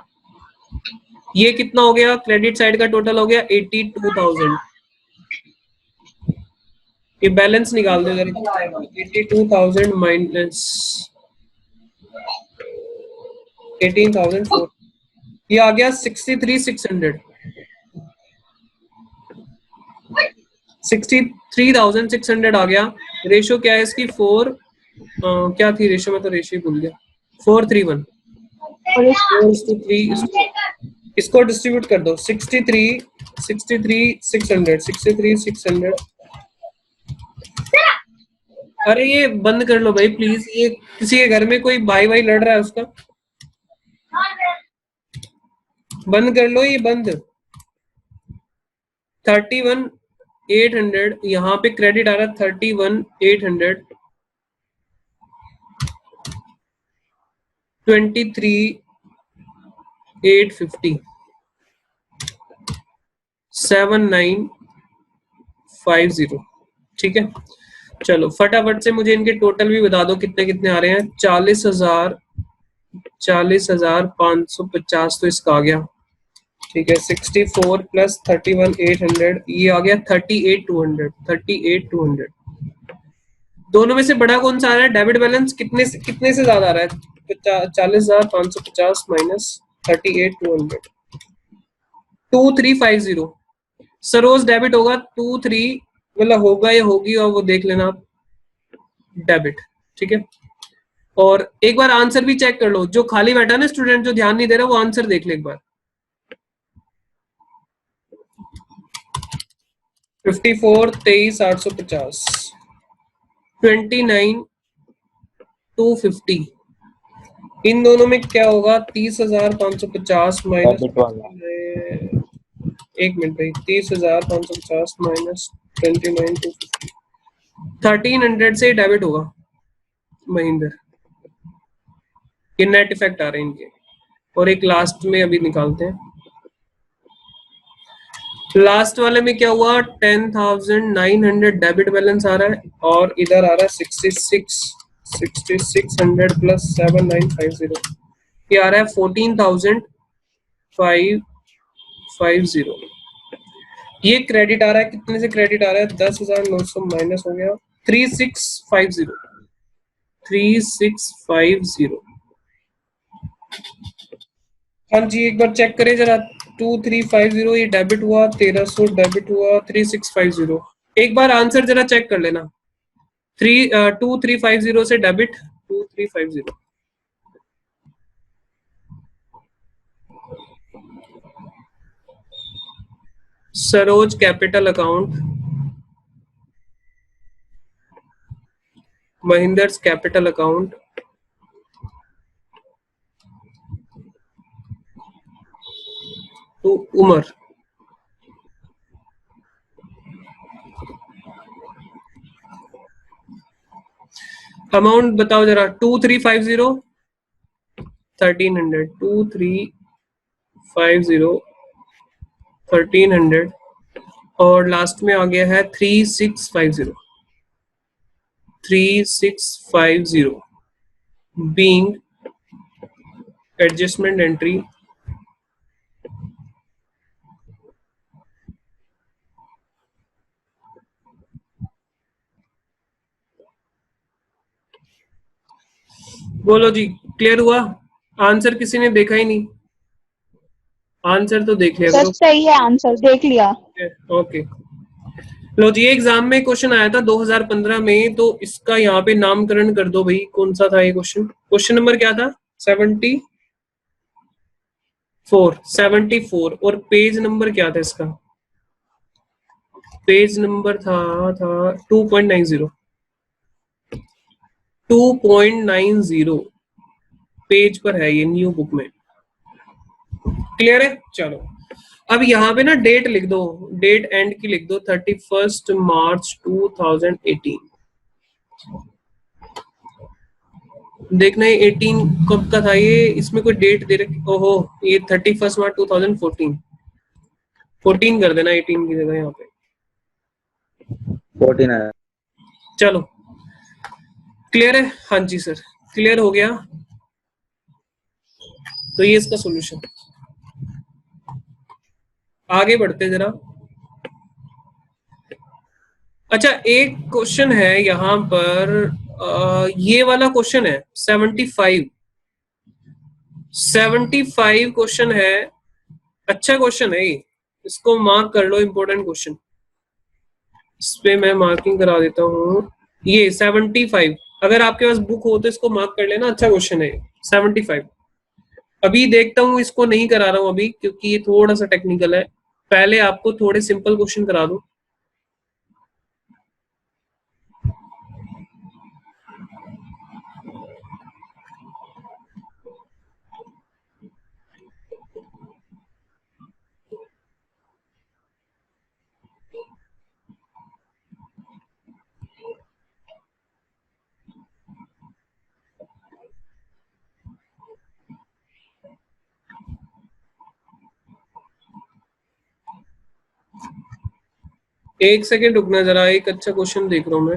ये कितना हो गया, क्रेडिट साइड का टोटल हो गया 82,000। ये बैलेंस निकाल दो जरा, 82,000 माइनस 18,004, ये आ गया 63,600। 63,600 आ गया। रेशो क्या है इसकी, 4 क्या थी रेशो, में तो रेशो ही भूल गया। 4:3 इसको डिस्ट्रीब्यूट कर दो। 63,600। अरे ये बंद कर लो भाई प्लीज, ये किसी के घर में कोई भाई भाई लड़ रहा है उसका, बंद कर लो ये बंद। 31,800 यहाँ पे क्रेडिट आ रहा है, 31,800 23,850 7,950। ठीक है, चलो फटाफट से मुझे इनके टोटल भी बता दो कितने कितने आ रहे हैं। 40,550 तो इसका आ गया। ठीक है, 64 प्लस 31,800, ये आ गया 38,200। 38,200 दोनों में से बड़ा कौन सा आ रहा है, डेबिट बैलेंस कितने से ज्यादा आ रहा है? 40,550 माइनस 38,200, 2350। सरोज डेबिट होगा 23, मतलब होगा या होगी, और वो देख लेना आप, डेबिट। ठीक है, और एक बार आंसर भी चेक कर लो, जो खाली बैठा ना स्टूडेंट, जो ध्यान नहीं दे रहा, वो आंसर देख ले एक बार। 54 23,850 29,250, इन दोनों में क्या होगा, 30,550 माइनस, डेबिट वाला। एक मिनट भाई, 30,550 माइनस 29,250, 1300 से डेबिट होगा। महिंद्र, ये नेट इफेक्ट आ रहे हैं इनके, और एक लास्ट में अभी निकालते हैं। लास्ट वाले में क्या हुआ, 10,900 डेबिट बैलेंस आ रहा है और इधर आ रहा है 6600 प्लस 7950, ये आ रहा है 14,550। ये क्रेडिट आ रहा है, कितने से क्रेडिट आ रहा है, 10,900 माइनस हो गया 3650, 3650। हाँ जी, एक बार चेक करें जरा, 2350 ये डेबिट हुआ, 1300 डेबिट हुआ, 3650। एक बार आंसर जरा चेक कर लेना, 2350 से debit 2350। Saroj capital account, Mahinder's capital account, तो उमर, अमाउंट बताओ जरा, 2350 1300, 2350 1300, और लास्ट में आ गया है 3650, 3650 बीइंग एडजस्टमेंट एंट्री बोलो जी, क्लियर हुआ? आंसर किसी ने देखा ही नहीं, आंसर तो देख लिया सर करो। सही है आंसर, देख लिया। ओके, लो जी, एग्जाम में क्वेश्चन आया था 2015 में, तो इसका यहाँ पे नामकरण कर दो भाई, कौन सा था ये क्वेश्चन? क्वेश्चन नंबर क्या था? 74, और पेज नंबर क्या था इसका? पेज नंबर था 2.90, 2.90 पेज पर है ये न्यू बुक में। क्लियर है? चलो, अब यहाँ पे ना डेट लिख दो, डेट एंड की लिख दो, 31 मार्च 2018। देखना ये 18 कब का था, ये इसमें कोई डेट दे रखी, ओहो, ये 31 मार्च 2014, 14 कर देना 18 की जगह यहाँ पे। 14 है। चलो, क्लियर है? हाँ जी सर, क्लियर हो गया। तो ये इसका सॉल्यूशन। आगे बढ़ते जरा। अच्छा, एक क्वेश्चन है यहाँ पर, ये वाला क्वेश्चन है 75 क्वेश्चन है, अच्छा क्वेश्चन है ये, इसको मार्क कर लो, इंपॉर्टेंट क्वेश्चन। इस पे मैं मार्किंग करा देता हूँ, ये 75, अगर आपके पास बुक हो तो इसको मार्क कर लेना, अच्छा क्वेश्चन है 75। अभी देखता हूँ, इसको नहीं करा रहा हूँ अभी क्योंकि ये थोड़ा सा टेक्निकल है, पहले आपको थोड़े सिंपल क्वेश्चन करा दूं। एक सेकेंड रुकना जरा, एक अच्छा क्वेश्चन देख रहा हूं मैं।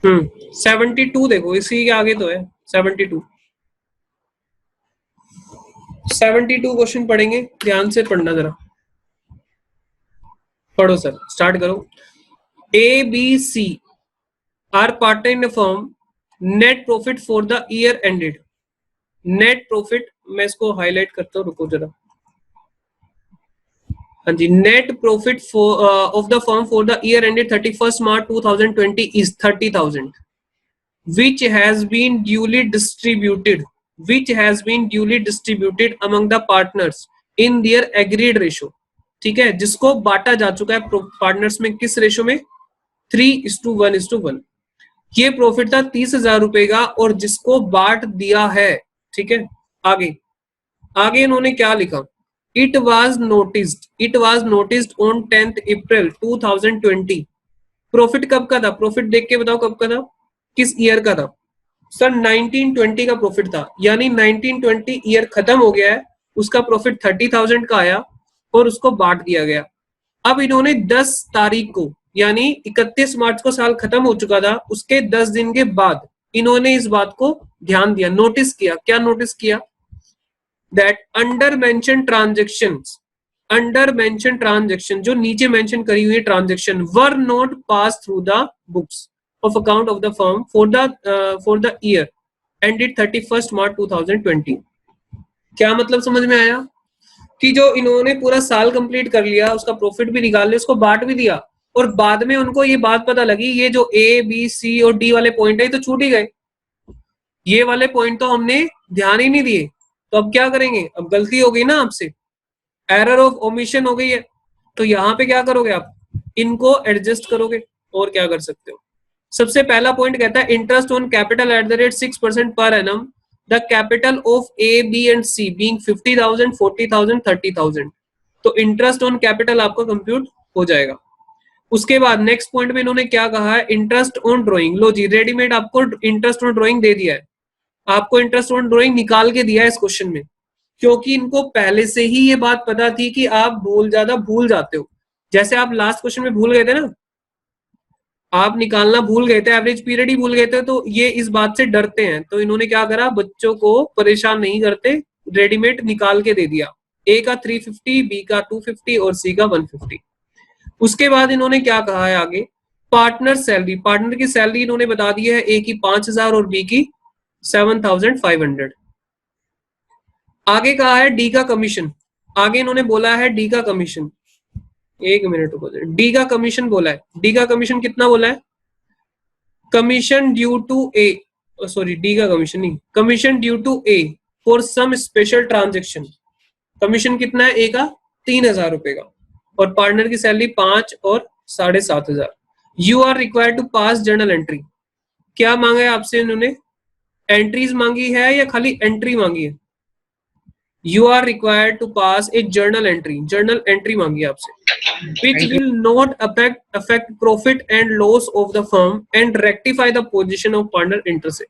हम्म, 72 देखो, इसी के आगे तो है 72। 72 क्वेश्चन पढ़ेंगे, ध्यान से पढ़ना जरा, पढ़ो सर, स्टार्ट करो। A B C R partner in firm, net profit for the year ended, net profit, मैं इसको हाईलाइट करता हूँ, रुको जरा। हाँ जी, net profit of the firm for the year ended 31 March 2020 is 30,000 which has been duly distributed among the partners in their agreed ratio। ठीक है, जिसको बांटा जा चुका है पार्टनर्स में, किस रेशो में? 3:1:1। ये प्रॉफिट था 30,000 रुपए का और जिसको बांट दिया है, ठीक है। आगे आगे इन्होंने क्या लिखा, it was noticed on 10th April 2020। Profit कब का था, प्रॉफिट देख के बताओ कब का था, किस ईयर का था। सर 1920 का प्रॉफिट था, यानी 1920 ईयर खत्म हो गया है, उसका प्रॉफिट 30,000 का आया और उसको बांट दिया गया। अब इन्होंने 10 तारीख को यानी 31 मार्च को साल खत्म हो चुका था, उसके 10 दिन के बाद इन्होंने इस बात को ध्यान दिया, नोटिस किया। क्या नोटिस किया, दैट अंडर मेंशन ट्रांजेक्शन, जो नीचे मेंशन करी हुई transaction, were not pass through the books of account of the firm for the year ended 31 March 2020। क्या मतलब समझ में आया कि जो इन्होंने पूरा साल कंप्लीट कर लिया, उसका प्रॉफिट भी निकाल लिया, उसको बांट भी दिया, और बाद में उनको ये बात पता लगी ये जो ए बी सी और डी वाले पॉइंट है तो छूट ही गए, ये वाले पॉइंट तो हमने ध्यान ही नहीं दिए। तो अब क्या करेंगे, अब गलती हो गई ना आपसे, एरर ऑफ ओमिशन हो गई है, तो यहाँ पे क्या करोगे आप, इनको एडजस्ट करोगे, और क्या कर सकते हो। सबसे पहला पॉइंट कहता है interest on capital at the rate 6% per annum, the capital of A B and C being 50,000 40,000 30,000। तो इंटरेस्ट ऑन कैपिटल आपका कंप्यूट हो जाएगा। उसके बाद नेक्स्ट पॉइंट में इन्होंने क्या कहा है, इंटरेस्ट ऑन ड्रॉइंग। लो जी, रेडीमेड आपको इंटरेस्ट ऑन ड्रॉइंग दे दिया है, आपको इंटरेस्ट ऑन ड्रॉइंग निकाल के दिया है इस क्वेश्चन में, क्योंकि इनको पहले से ही ये बात पता थी कि आप ज्यादा भूल जाते हो। जैसे आप लास्ट क्वेश्चन में भूल गए थे ना, आप निकालना भूल गए थे, एवरेज पीरियड ही भूल गए थे, तो ये इस बात से डरते हैं, तो इन्होंने क्या करा, बच्चों को परेशान नहीं करते, रेडीमेड निकाल के दे दिया। ए का 350, बी का 250 और सी का 150। उसके बाद इन्होंने क्या कहा है आगे, पार्टनर सैलरी, पार्टनर की सैलरी इन्होंने बता दी है, ए की 5,000 और बी की 7,500। आगे कहा है डी का कमीशन, आगे इन्होंने बोला है डी का कमीशन, एक मिनट रुको, डी का कमीशन बोला है, डी का कमीशन कितना बोला है, commission due to A, sorry D का कमीशन नहीं, commission due to A for some special transaction. Commission कितना है ए का, 3,000 रुपए का, और पार्टनर की सैलरी 5 और 7,500। You are required to pass journal entry. क्या मांगा है आपसे इन्होंने, एंट्रीज मांगी है या खाली एंट्री मांगी है। You are required to pass a journal entry मांगी है आपसे, which will not affect profit and loss of the firm and rectify the position of partner interest।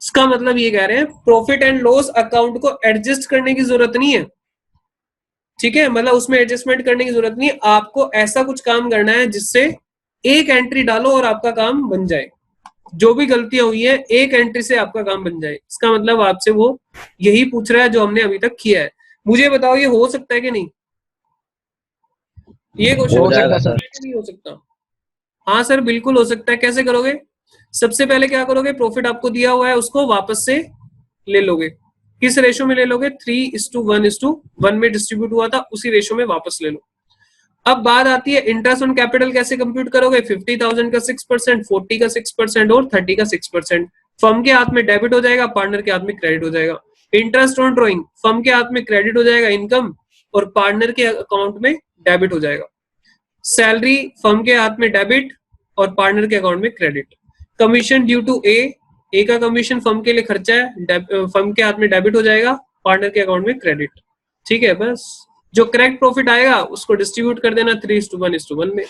इसका मतलब ये कह रहे हैं प्रॉफिट एंड लॉस अकाउंट को एडजस्ट करने की जरूरत नहीं है, ठीक है, मतलब उसमें एडजस्टमेंट करने की जरूरत नहीं है, आपको ऐसा कुछ काम करना है जिससे एक एंट्री डालो और आपका काम बन जाए, जो भी गलतियां हुई है एक एंट्री से आपका काम बन जाए। इसका मतलब आपसे वो यही पूछ रहा है जो हमने अभी तक किया है। मुझे बताओ ये हो सकता है कि नहीं, ये क्वेश्चन हो सकता है सर, नहीं हो सकता। हाँ सर बिल्कुल हो सकता है। कैसे करोगे, सबसे पहले क्या करोगे, प्रॉफिट आपको दिया हुआ है उसको वापस से ले लोगे, किस रेशो में ले लोगे, 3:1:1 में डिस्ट्रीब्यूट हुआ था उसी रेशो में वापस ले लो। अब बात आती है इंटरेस्ट ऑन कैपिटल कैसे कंप्यूट करोगे, 50,000 का 6%, 40 का 6% और 30 का 6%। फर्म के हाथ में डेबिट हो जाएगा, पार्टनर के हाथ में क्रेडिट हो जाएगा। इंटरेस्ट ऑन ड्रॉइंग, फर्म के हाथ में क्रेडिट हो जाएगा इनकम और पार्टनर के अकाउंट में डेबिट हो जाएगा। सैलरी फर्म के हाथ में डेबिट और पार्टनर के अकाउंट में क्रेडिट। कमीशन ड्यू टू ए का कमीशन फर्म के लिए खर्चा है, फर्म के हाथ में डेबिट हो जाएगा, पार्टनर के अकाउंट में क्रेडिट। ठीक है, बस जो करेक्ट प्रॉफिट आएगा उसको डिस्ट्रीब्यूट कर देना 3:1:1 में,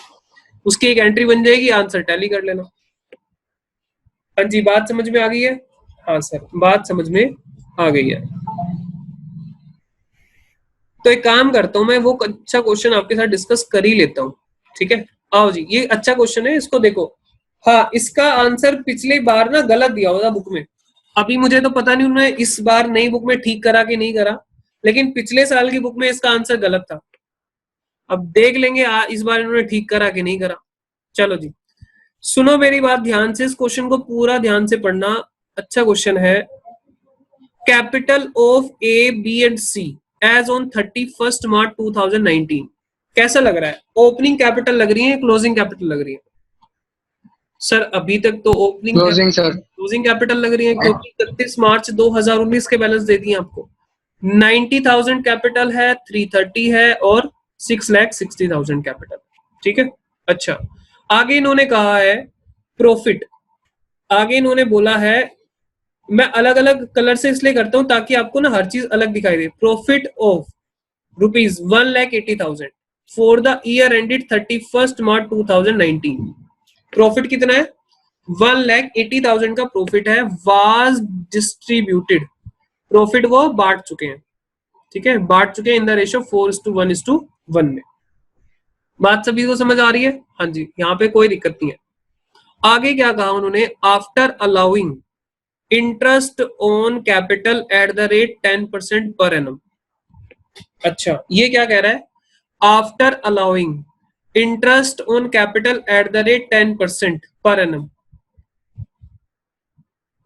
उसकी एक एंट्री बन जाएगी, आंसर टैली कर लेना। हाँ जी, बात समझ में आ गई है। हाँ सर, बात समझ में आ गई है। तो एक काम करता हूं मैं, वो अच्छा क्वेश्चन आपके साथ डिस्कस कर ही लेता हूँ। ठीक है, आओ जी, ये अच्छा क्वेश्चन है, इसको देखो। हाँ, इसका आंसर पिछली बार ना गलत दिया होगा बुक में, अभी मुझे तो पता नहीं उन्होंने इस बार नई बुक में ठीक करा कि नहीं करा, लेकिन पिछले साल की बुक में इसका आंसर गलत था। अब देख लेंगे इस बार इन्होंने ठीक करा कि नहीं करा। चलो जी, सुनो मेरी बात ध्यान से, इस क्वेश्चन को पूरा ध्यान से पढ़ना, अच्छा क्वेश्चन है। Capital of A B and C as on 31 March 2019 कैसा लग रहा है? ओपनिंग कैपिटल लग रही है, क्लोजिंग कैपिटल लग रही है? सर अभी तक तो ओपनिंग क्लोजिंग कैपिटल लग रही है, क्योंकि 31 मार्च 2019 के बैलेंस दे दिए आपको। 90,000 कैपिटल है, 330 है और 6,60,000 कैपिटल। ठीक है, अच्छा आगे इन्होंने कहा है प्रॉफिट। आगे इन्होंने बोला है, मैं अलग अलग कलर से इसलिए करता हूं ताकि आपको ना हर चीज अलग दिखाई दे। Profit of rupees 1,80,000 for the year ended 31 March 2019। Profit कितना है? 1,80,000 का प्रॉफिट है। वाज डिस्ट्रीब्यूटेड, प्रॉफिट वो बांट चुके हैं, ठीक है, बांट चुके हैं इन द रेशियो 4:1:1 में। बात सभी को समझ आ रही है? हाँ जी, यहाँ पे कोई दिक्कत नहीं है। आगे क्या कहा उन्होंने? After allowing interest on capital at the rate 10% per annum. अच्छा, ये क्या कह रहा है? After allowing interest on capital at the rate 10% per annum.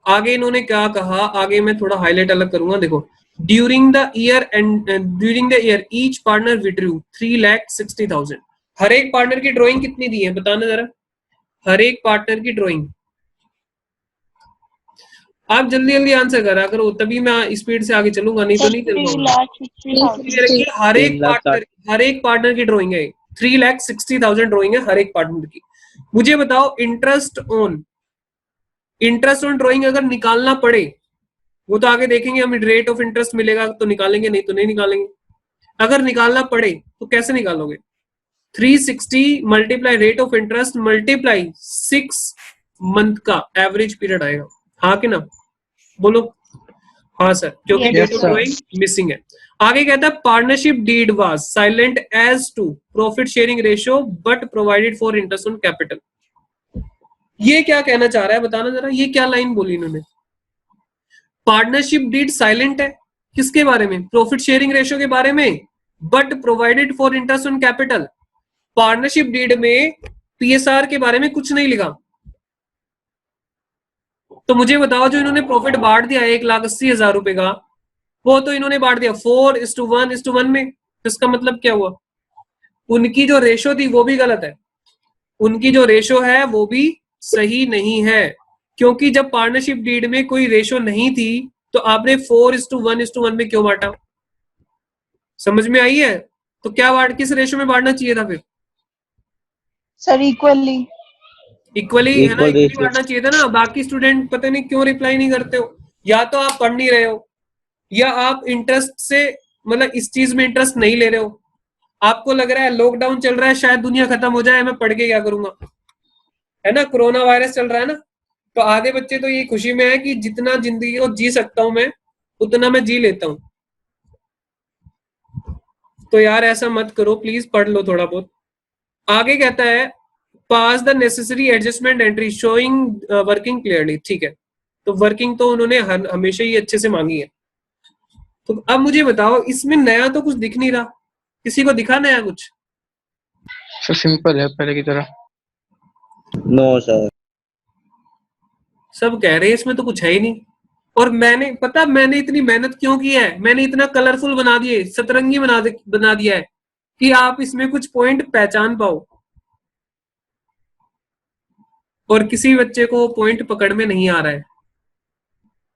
आगे इन्होंने क्या कहा? आगे मैं थोड़ा हाईलाइट अलग करूंगा, देखो। During the year each partner withdrew 3,60,000। हर एक पार्टनर की ड्राइंग कितनी दी है बताना जरा, हर एक पार्टनर की ड्राइंग। आप जल्दी जल्दी आंसर करा करो, तभी मैं स्पीड से आगे चलूंगा, नहीं तो नहीं चल पाऊंगा। हर एक पार्टनर की ड्राइंग है, 3,60,000 ड्राइंग है हर एक पार्टनर की। मुझे बताओ, इंटरेस्ट ऑन ड्राइंग अगर निकालना पड़े, वो तो आगे देखेंगे, हमें रेट ऑफ इंटरेस्ट मिलेगा तो निकालेंगे, नहीं तो नहीं निकालेंगे। अगर निकालना पड़े तो कैसे निकालोगे? 360 multiply rate of interest multiply 6 month का एवरेज पीरियड आएगा। हाँ कि ना? बोलो हाँ सर, क्योंकि डेट ऑफ ड्राइंग मिसिंग है। आगे कहता है partnership deed was silent as to profit sharing ratio but provided for interest on capital. ये क्या कहना चाह रहा है बताना जरा, ये क्या लाइन बोली इन्होंने? पार्टनरशिप डीड साइलेंट है किसके बारे में? प्रॉफिट शेयरिंग रेशियो के बारे में, but provided for interest on capital. Partnership deed में पीएसआर के बारे में कुछ नहीं लिखा। तो मुझे बताओ, जो इन्होंने प्रॉफिट बांट दिया 1,80,000 रुपए का, वो तो इन्होंने बांट दिया 4:1:1 में। इसका मतलब क्या हुआ? उनकी जो रेशो थी वो भी गलत है, उनकी जो रेशो है वो भी सही नहीं है, क्योंकि जब पार्टनरशिप डीड में कोई रेशो नहीं थी तो आपने 4:1:1 में क्यों बांटा? समझ में आई है? तो क्या किस रेशो में बांटना चाहिए था फिर? सर इक्वली है ना, इक्वली बांटना चाहिए था ना। बाकी स्टूडेंट पता नहीं क्यों रिप्लाई नहीं करते हो, या तो आप पढ़ नहीं रहे हो, या आप इंटरेस्ट से मतलब इस चीज में इंटरेस्ट नहीं ले रहे हो। आपको लग रहा है लॉकडाउन चल रहा है, शायद दुनिया खत्म हो जाए, मैं पढ़ के क्या करूंगा, है ना, कोरोना वायरस चल रहा है ना। तो आधे बच्चे तो ये खुशी में है कि जितना जिंदगी को जी सकता हूं मैं, उतना मैं जी लेता हूं। तो यार ऐसा मत करो प्लीज, पढ़ लो थोड़ा बहुत। आगे कहता है pass the necessary adjustment entry showing working clearly. ठीक है, तो वर्किंग तो उन्होंने हमेशा ही अच्छे से मांगी है। तो अब मुझे बताओ, इसमें नया तो कुछ दिख नहीं रहा, किसी को दिखा नया कुछ? सर सिंपल है पहले की तरह। नो सर, सब कह रहे हैं इसमें तो कुछ है ही नहीं। और मैंने इतनी मेहनत क्यों की है, मैंने इतना कलरफुल बना दिए, सतरंगी बना दिया है कि आप इसमें कुछ पॉइंट पहचान पाओ, और किसी बच्चे को पॉइंट पकड़ में नहीं आ रहा है।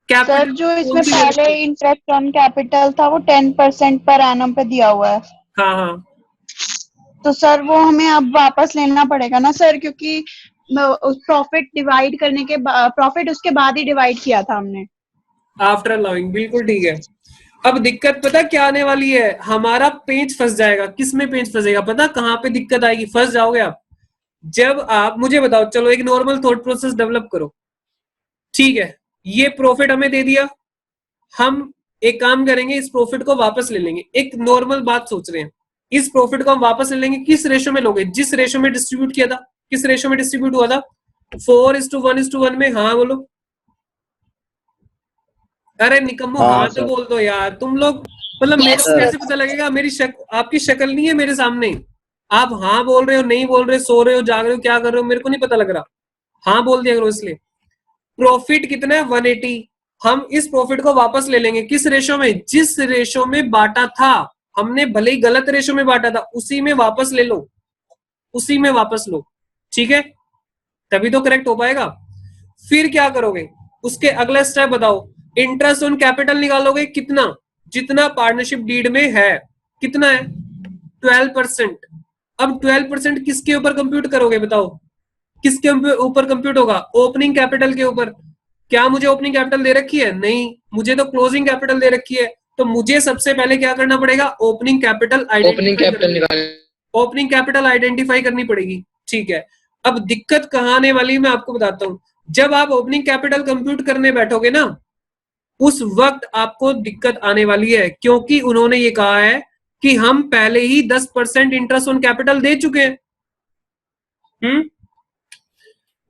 सर जो इसमें पहले इंटरेस्ट ऑन कैपिटल था वो 10% पर एनम पे दिया हुआ है। हाँ हाँ, तो सर वो हमें अब वापस लेना पड़ेगा ना सर, क्योंकि प्रॉफिट डिवाइड करने के प्रॉफिट उसके बाद ही डिवाइड किया था हमने। आफ्टर अलाउइंग, बिल्कुल ठीक है। अब दिक्कत पता क्या आने वाली है, हमारा पेज फंस जाएगा। किस में पेज फंसेगा पता? कहां पे दिक्कत आएगी, फंस जाओगे आप। जब आप मुझे बताओ, चलो एक नॉर्मल थॉट प्रोसेस डेवलप करो, ठीक है, ये प्रॉफिट हमें दे दिया, हम एक काम करेंगे, इस प्रॉफिट को वापस ले लेंगे। एक नॉर्मल बात सोच रहे हैं, इस प्रॉफिट को हम वापस ले लेंगे। किस रेशो में लोगे? जिस रेशो में डिस्ट्रीब्यूट किया था। किस रेशो में डिस्ट्रीब्यूट हुआ था? 4:1:1 में। हाँ बोलो। अरे निकम्मो, हाँ तो बोल दो यार तुम लोग। मतलब मेरे को कैसे पता लगेगा? आपकी शक्ल नहीं है मेरे सामने, आप हाँ बोल रहे हो, नहीं बोल रहे, सो रहे हो, जाग रहे हो, क्या कर रहे हो, मेरे को नहीं पता लग रहा। हाँ बोल दिया करो। इसलिए प्रॉफिट कितना है? 180। हम इस प्रॉफिट को वापस ले लेंगे। किस रेशो में? जिस रेशो में बांटा था हमने, भले ही गलत रेशो में बांटा था, उसी में वापस ले लो, उसी में वापस लो, ठीक है, तभी तो करेक्ट हो पाएगा। फिर क्या करोगे? उसके अगला स्टेप बताओ। इंटरेस्ट ऑन कैपिटल निकालोगे, कितना? जितना पार्टनरशिप डीड में है। कितना है? 12%। अब 12% किसके ऊपर कंप्यूट करोगे बताओ? किसके ऊपर कंप्यूट होगा? ओपनिंग कैपिटल के ऊपर। क्या मुझे ओपनिंग कैपिटल दे रखी है? नहीं, मुझे तो क्लोजिंग कैपिटल दे रखी है। तो मुझे सबसे पहले क्या करना पड़ेगा? ओपनिंग कैपिटल आइडेंटिफाई करनी पड़ेगी। ठीक है, अब दिक्कत कहाँ आने वाली है मैं आपको बताता हूं। जब आप ओपनिंग कैपिटल कंप्यूट करने बैठोगे ना, उस वक्त आपको दिक्कत आने वाली है, क्योंकि उन्होंने ये कहा है कि हम पहले ही 10% इंटरेस्ट ऑन कैपिटल दे चुके हैं।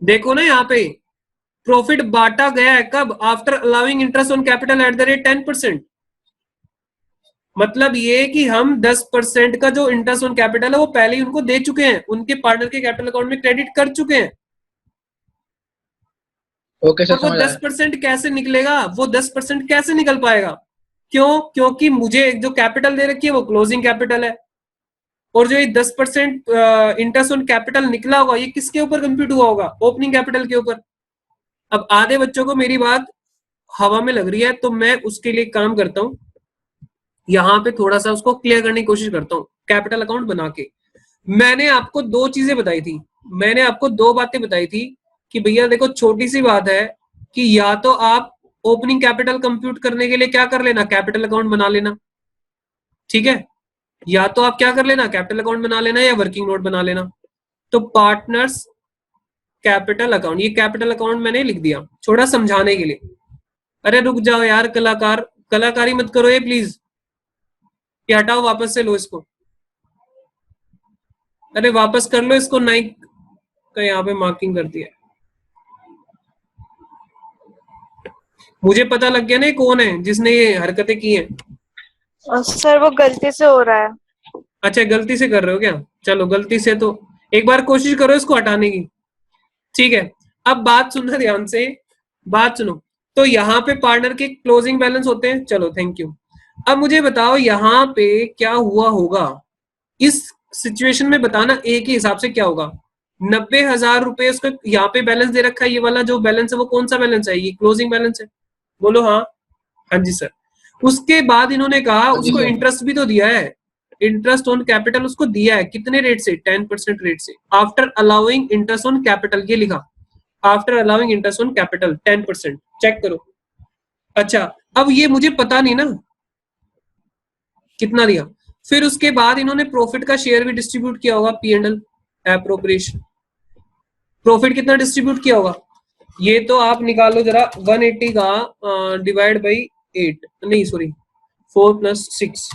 देखो ना यहाँ पे प्रॉफिट बांटा गया है कब? After allowing interest on capital at the rate 10%। मतलब ये कि हम 10% का जो इंटरेस्ट ऑन कैपिटल है वो पहले ही उनको दे चुके हैं, उनके पार्टनर के कैपिटल अकाउंट में क्रेडिट कर चुके हैं। ओके सर, वो 10% कैसे निकलेगा? वो 10% कैसे निकल पाएगा? क्यों? क्योंकि मुझे जो कैपिटल दे रखी है वो क्लोजिंग कैपिटल है, और जो ये 10% इंटरेस्ट ऑन कैपिटल निकला होगा ये किसके ऊपर कंप्यूट हुआ होगा? ओपनिंग कैपिटल के ऊपर। अब आधे बच्चों को मेरी बात हवा में लग रही है, तो मैं उसके लिए काम करता हूं, यहां पे थोड़ा सा उसको क्लियर करने की कोशिश करता हूं कैपिटल अकाउंट बना के। मैंने आपको दो चीजें बताई थी, मैंने आपको दो बातें बताई थी कि भैया देखो छोटी सी बात है कि या तो आप ओपनिंग कैपिटल कंप्यूट करने के लिए क्या कर लेना? कैपिटल अकाउंट बना लेना। ठीक है, या तो आप क्या कर लेना? कैपिटल अकाउंट बना लेना या वर्किंग नोट बना लेना। तो पार्टनर्स कैपिटल अकाउंट, ये कैपिटल अकाउंट मैंने लिख दिया थोड़ा समझाने के लिए। अरे रुक जाओ यार, कलाकारी मत करो ये प्लीज, ये हटाओ, वापस से लो इसको। अरे वापस कर लो इसको, नाइक का यहाँ पे मार्किंग कर दिया। मुझे पता लग गया ना कौन है जिसने ये हरकतें की हैं। सर वो गलती से हो रहा है। अच्छा, गलती से कर रहे हो क्या? चलो गलती से तो एक बार कोशिश करो इसको हटाने की। ठीक है, अब बात सुनना ध्यान से, बात सुनो। तो यहाँ पे पार्टनर के क्लोजिंग बैलेंस होते हैं। चलो थैंक यू। अब मुझे बताओ यहाँ पे क्या हुआ होगा इस सिचुएशन में, बताना ए के हिसाब से क्या होगा। 90,000 रुपए उसका यहाँ पे बैलेंस दे रखा है, ये वाला जो बैलेंस है वो कौन सा बैलेंस है? ये क्लोजिंग बैलेंस है। बोलो हाँ। हाँ जी सर। उसके बाद इन्होंने कहा उसको इंटरेस्ट भी तो दिया है, इंटरेस्ट ऑन कैपिटल उसको दिया है। कितने रेट से? 10% रेट से। After allowing interest on capital, ये लिखा after allowing interest on capital 10%। Check करो। अच्छा, अब ये मुझे पता नहीं ना कितना दिया। फिर उसके बाद इन्होंने प्रॉफिट का शेयर भी डिस्ट्रीब्यूट किया होगा, P&L एप्रोप्रिएशन। प्रॉफिट कितना डिस्ट्रीब्यूट किया होगा? ये तो आप निकालो जरा, 180 का डिवाइड बाई 8, नहीं सॉरी 4 + 6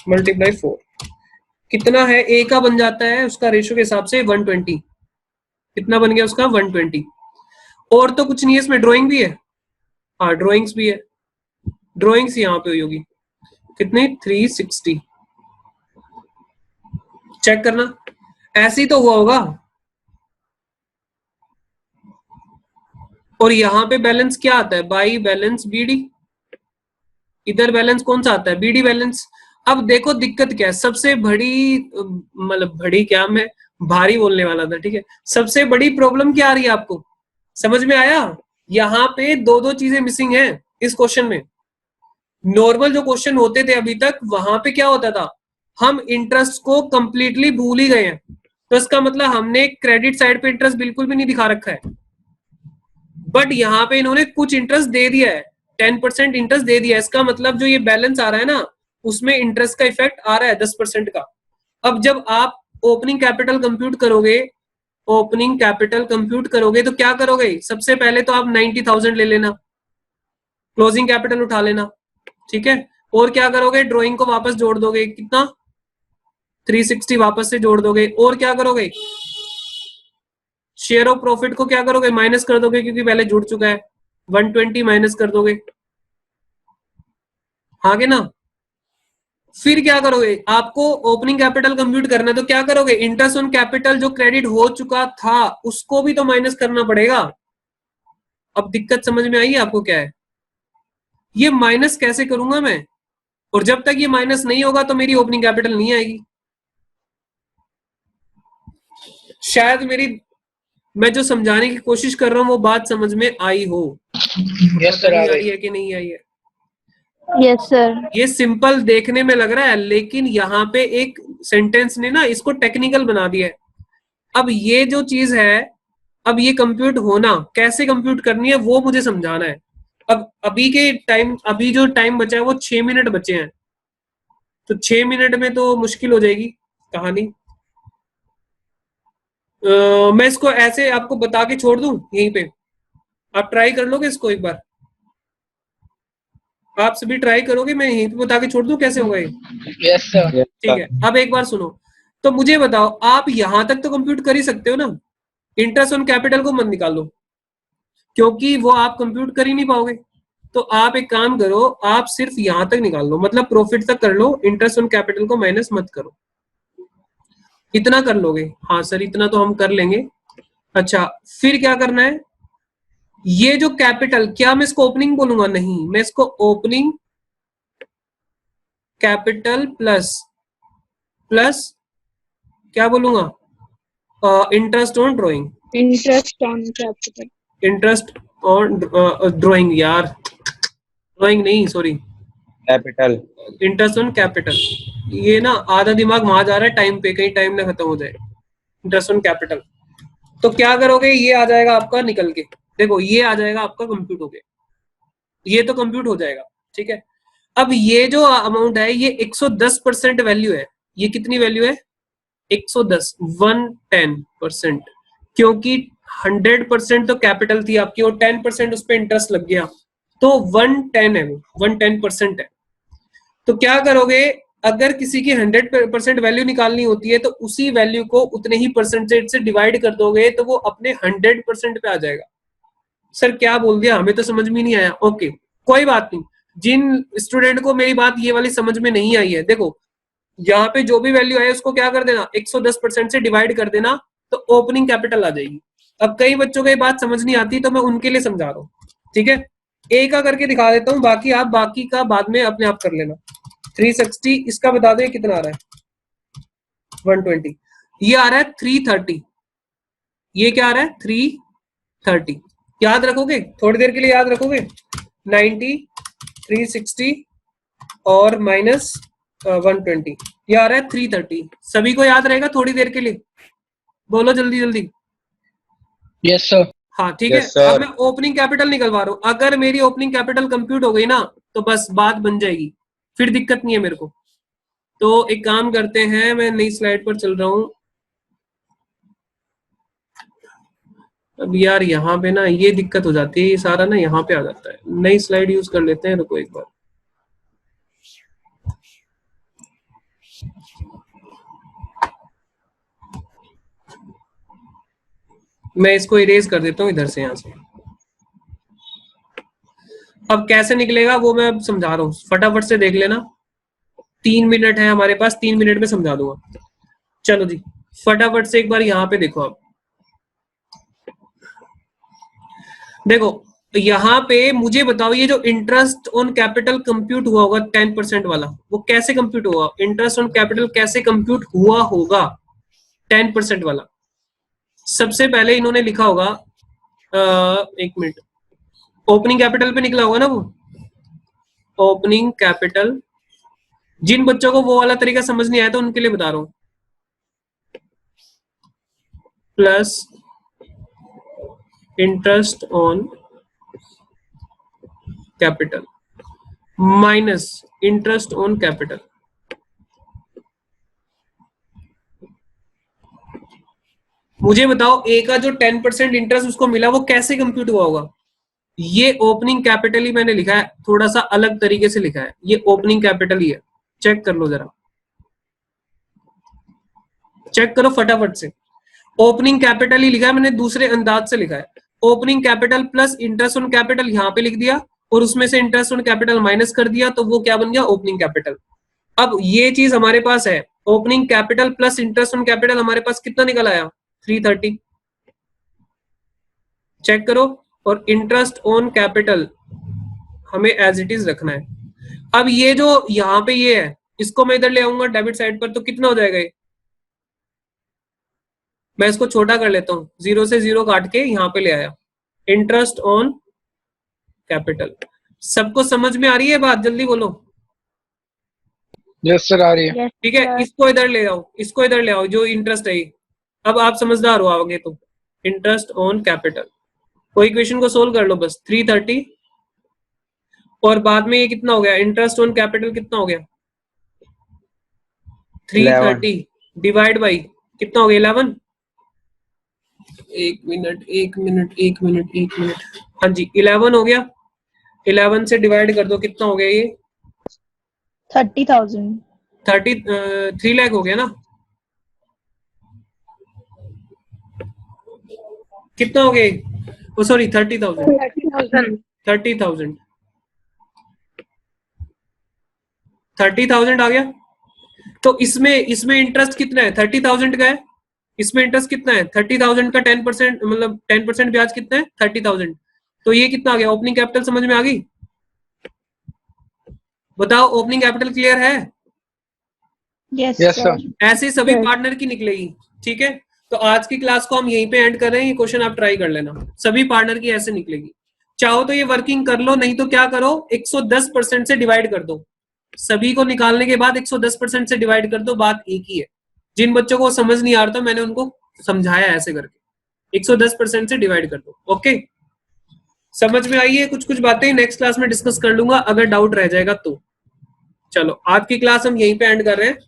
× 4 कितना है? ए का बन जाता है उसका रेशो के हिसाब से 120। कितना बन गया उसका? 120। और तो कुछ नहीं है इसमें, ड्राइंग भी है। हाँ ड्राइंग्स भी है, ड्राइंग्स यहाँ पे हुई होगी। कितने? 360। चेक करना, ऐसे ही तो हुआ होगा। और यहाँ पे बैलेंस क्या आता है? By balance BD। इधर बैलेंस कौन सा आता है? BD balance. अब देखो दिक्कत क्या है, सबसे बड़ी, मतलब बड़ी क्या, मैं भारी बोलने वाला था, ठीक है। सबसे बड़ी प्रॉब्लम क्या आ रही है आपको? समझ में आया? यहाँ पे दो चीजें मिसिंग है इस क्वेश्चन में। नॉर्मल जो क्वेश्चन होते थे अभी तक, वहां पे क्या होता था, हम इंटरेस्ट को कंप्लीटली भूल ही गए हैं। तो इसका मतलब हमने क्रेडिट साइड पे इंटरेस्ट बिल्कुल भी नहीं दिखा रखा है। बट यहाँ पे इन्होंने कुछ इंटरेस्ट दे दिया है, 10% इंटरेस्ट दे दिया है। इसका मतलब जो ये बैलेंस आ रहा है ना, उसमें इंटरेस्ट का इफेक्ट आ रहा है 10% का। अब जब आप ओपनिंग कैपिटल कंप्यूट करोगे, ओपनिंग कैपिटल कंप्यूट करोगे तो क्या करोगे? सबसे पहले तो आप 90,000 ले लेना, क्लोजिंग कैपिटल उठा लेना, ठीक है। और क्या करोगे? ड्राइंग को वापस जोड़ दोगे, कितना? 360 वापस से जोड़ दोगे। और क्या करोगे? शेयर ऑफ प्रॉफिट को क्या करोगे? माइनस कर दोगे, क्योंकि पहले जुड़ चुका है। 120 माइनस कर दोगे, आगे ना। फिर क्या करोगे? आपको ओपनिंग कैपिटल कंप्यूट करना है, तो क्या करोगे? इंटरेस्ट ऑन कैपिटल जो क्रेडिट हो चुका था उसको भी तो माइनस करना पड़ेगा। अब दिक्कत समझ में आई आपको क्या है? ये माइनस कैसे करूंगा मैं? और जब तक ये माइनस नहीं होगा तो मेरी ओपनिंग कैपिटल नहीं आएगी। शायद मैं जो समझाने की कोशिश कर रहा हूं वो बात समझ में आई हो। यस सर, आई है कि नहीं आई है? Yes sir. ये सिंपल देखने में लग रहा है, लेकिन यहाँ पे एक सेंटेंस ने ना इसको टेक्निकल बना दिया है। अब ये जो चीज है अब ये कंप्यूट होना, कैसे कंप्यूट करनी है वो मुझे समझाना है। अब अभी जो टाइम बचा है वो 6 मिनट बचे हैं, तो 6 मिनट में तो मुश्किल हो जाएगी कहानी। मैं इसको ऐसे आपको बता के छोड़ दूं यहीं पे, आप ट्राई कर लोगे इसको एक बार? आप सभी ट्राई करोगे? मैं यहीं पे बता के छोड़ दूं कैसे होगा ये? Yes sir. Yes, ठीक sir. है, अब एक बार सुनो, तो मुझे बताओ, आप यहां तक तो कंप्यूट कर ही सकते हो ना, इंटरेस्ट ऑन कैपिटल को मत निकालो क्योंकि वो आप कंप्यूट कर ही नहीं पाओगे। तो आप एक काम करो, आप सिर्फ यहां तक निकाल लो, मतलब प्रॉफिट तक कर लो, इंटरेस्ट ऑन कैपिटल को माइनस मत करो। इतना कर लोगे? हाँ सर इतना तो हम कर लेंगे। अच्छा, फिर क्या करना है? ये जो कैपिटल, क्या मैं इसको ओपनिंग बोलूंगा? नहीं, मैं इसको ओपनिंग कैपिटल प्लस क्या बोलूंगा? Interest on drawing. Interest on capital. Interest on drawing, यार ड्रॉइंग नहीं, sorry, Capital. Interest on capital. ये ना आधा दिमाग वहां जा रहा है टाइम पे, कहीं टाइम ना खत्म हो जाए। इंटरेस्ट ऑन कैपिटल, तो क्या करोगे? ये आ जाएगा आपका निकल के, देखो ये आ जाएगा आपका कंप्यूट हो गया, ये तो कंप्यूट हो जाएगा। ठीक है, अब ये जो अमाउंट है ये 110% वैल्यू है। ये कितनी वैल्यू है? 110, 110%, क्योंकि 100% तो कैपिटल थी आपकी और 10% उस पर इंटरेस्ट लग गया, तो 110 है, वो 110% है। तो क्या करोगे? अगर किसी की 100% वैल्यू निकालनी होती है तो उसी वैल्यू को उतने ही परसेंटेज से डिवाइड कर दोगे तो वो अपने 100% पे आ जाएगा। सर क्या बोल दिया, हमें तो समझ में नहीं आया। ओके, कोई बात नहीं, जिन स्टूडेंट को मेरी बात ये वाली समझ में नहीं आई है, देखो यहाँ पे जो भी वैल्यू है उसको क्या कर देना, 110% से डिवाइड कर देना, तो ओपनिंग कैपिटल आ जाएगी। अब कई बच्चों को ये बात समझ नहीं आती तो मैं उनके लिए समझा रहा हूँ। ठीक है, एक का करके दिखा देता हूँ, बाकी आप बाकी का बाद में अपने आप कर लेना। 360, इसका बता दो कितना आ रहा है? 120। ये आ रहा है 330। ये क्या आ रहा है? 330। याद रखोगे? थोड़ी देर के लिए याद रखोगे? 90, 360 और माइनस 120, ये आ रहा है 330। सभी को याद रहेगा थोड़ी देर के लिए? बोलो जल्दी जल्दी। Yes sir. हाँ ठीक Yes, है, sir. अब मैं ओपनिंग कैपिटल निकलवा रहा हूँ। अगर मेरी ओपनिंग कैपिटल कंप्यूट हो गई ना तो बस बात बन जाएगी, फिर दिक्कत नहीं है मेरे को। तो एक काम करते हैं, मैं नई स्लाइड पर चल रहा हूँ। अब यार यहाँ पे ना ये दिक्कत हो जाती है, ये सारा ना यहाँ पे आ जाता है। नई स्लाइड यूज कर लेते हैं, रुको एक बार। मैं इसको इरेज कर देता हूँ इधर से, यहाँ से। अब कैसे निकलेगा वो मैं अब समझा रहा हूँ, फटाफट से देख लेना। 3 मिनट है हमारे पास, 3 मिनट में समझा दूंगा। चलो जी, फटाफट से एक बार यहाँ पे देखो। आप देखो यहाँ पे मुझे बताओ, ये जो इंटरेस्ट ऑन कैपिटल कंप्यूट हुआ होगा 10% वाला, वो कैसे कंप्यूट हुआ? इंटरेस्ट ऑन कैपिटल कैसे कंप्यूट हुआ होगा 10% वाला? सबसे पहले इन्होंने लिखा होगा, एक मिनट, ओपनिंग कैपिटल पे निकला होगा ना वो, ओपनिंग कैपिटल। जिन बच्चों को वो वाला तरीका समझ नहीं आया तो उनके लिए बता रहा हूं, plus interest on capital minus interest on capital. मुझे बताओ ए का जो 10% इंटरेस्ट उसको मिला वो कैसे कंप्यूट हुआ होगा? ये ओपनिंग कैपिटल ही मैंने लिखा है, थोड़ा सा अलग तरीके से लिखा है। ये ओपनिंग कैपिटल ही है, चेक कर लो जरा, चेक करो फटाफट से। ओपनिंग कैपिटल ही लिखा है मैंने, दूसरे अंदाज से लिखा है। Opening capital plus interest on capital यहाँ पे लिख दिया और उसमें से इंटरेस्ट ऑन कैपिटल माइनस कर दिया, तो वो क्या बन गया? Opening capital. अब ये चीज हमारे पास है, opening capital plus interest on capital हमारे पास कितना निकल आया? 330। चेक करो, और इंटरेस्ट ऑन कैपिटल हमें एज इट इज रखना है। अब ये जो यहाँ पे ये है, इसको मैं इधर ले आऊंगा डेबिट साइड पर, तो कितना हो जाएगा ये? मैं इसको छोटा कर लेता हूँ, 0 से 0 काट के यहाँ पे ले आया, इंटरेस्ट ऑन कैपिटल। सबको समझ में आ रही है बात? जल्दी बोलो। यस सर, आ रही है। ठीक है, इसको इधर ले आओ, इसको इधर ले आओ, जो इंटरेस्ट है। अब आप समझदार हो आगे तो। Interest on capital. कोई क्वेश्चन को सोल्व कर लो बस। 330 और बाद में ये कितना हो गया, इंटरेस्ट ऑन कैपिटल कितना हो गया, 330 डिवाइड बाई कितना हो गया 11। एक मिनट, हाँ जी 11 हो गया। 11 से डिवाइड कर दो, कितना हो गया ये 30,000। 3 लाख हो गया ना। कितना हो गया, ओ सॉरी 30,000। 30,000 आ गया। तो इसमें इंटरेस्ट कितना है, 30,000 का है। इसमें इंटरेस्ट कितना है, 30,000 का 10%, मतलब 10% ब्याज कितना है 30,000। तो ये कितना आ गया, ओपनिंग कैपिटल समझ में आ गई। बताओ ओपनिंग कैपिटल क्लियर है। Yes Yes, sir. सर। ऐसे सभी पार्टनर की निकलेगी। ठीक है, तो आज की क्लास को हम यहीं पे एंड कर रहे हैं। ये क्वेश्चन आप ट्राई कर लेना, सभी पार्टनर की ऐसे निकलेगी। चाहो तो ये वर्किंग कर लो, नहीं तो क्या करो 110% से डिवाइड कर दो। सभी को निकालने के बाद 110% से डिवाइड कर दो, बात एक ही है। जिन बच्चों को समझ नहीं आ रहा था मैंने उनको समझाया ऐसे करके, 110% से डिवाइड कर दो। ओके, समझ में आई है। कुछ बातें नेक्स्ट क्लास में डिस्कस कर लूंगा, अगर डाउट रह जाएगा तो। चलो आज की क्लास हम यहीं पे एंड कर रहे हैं।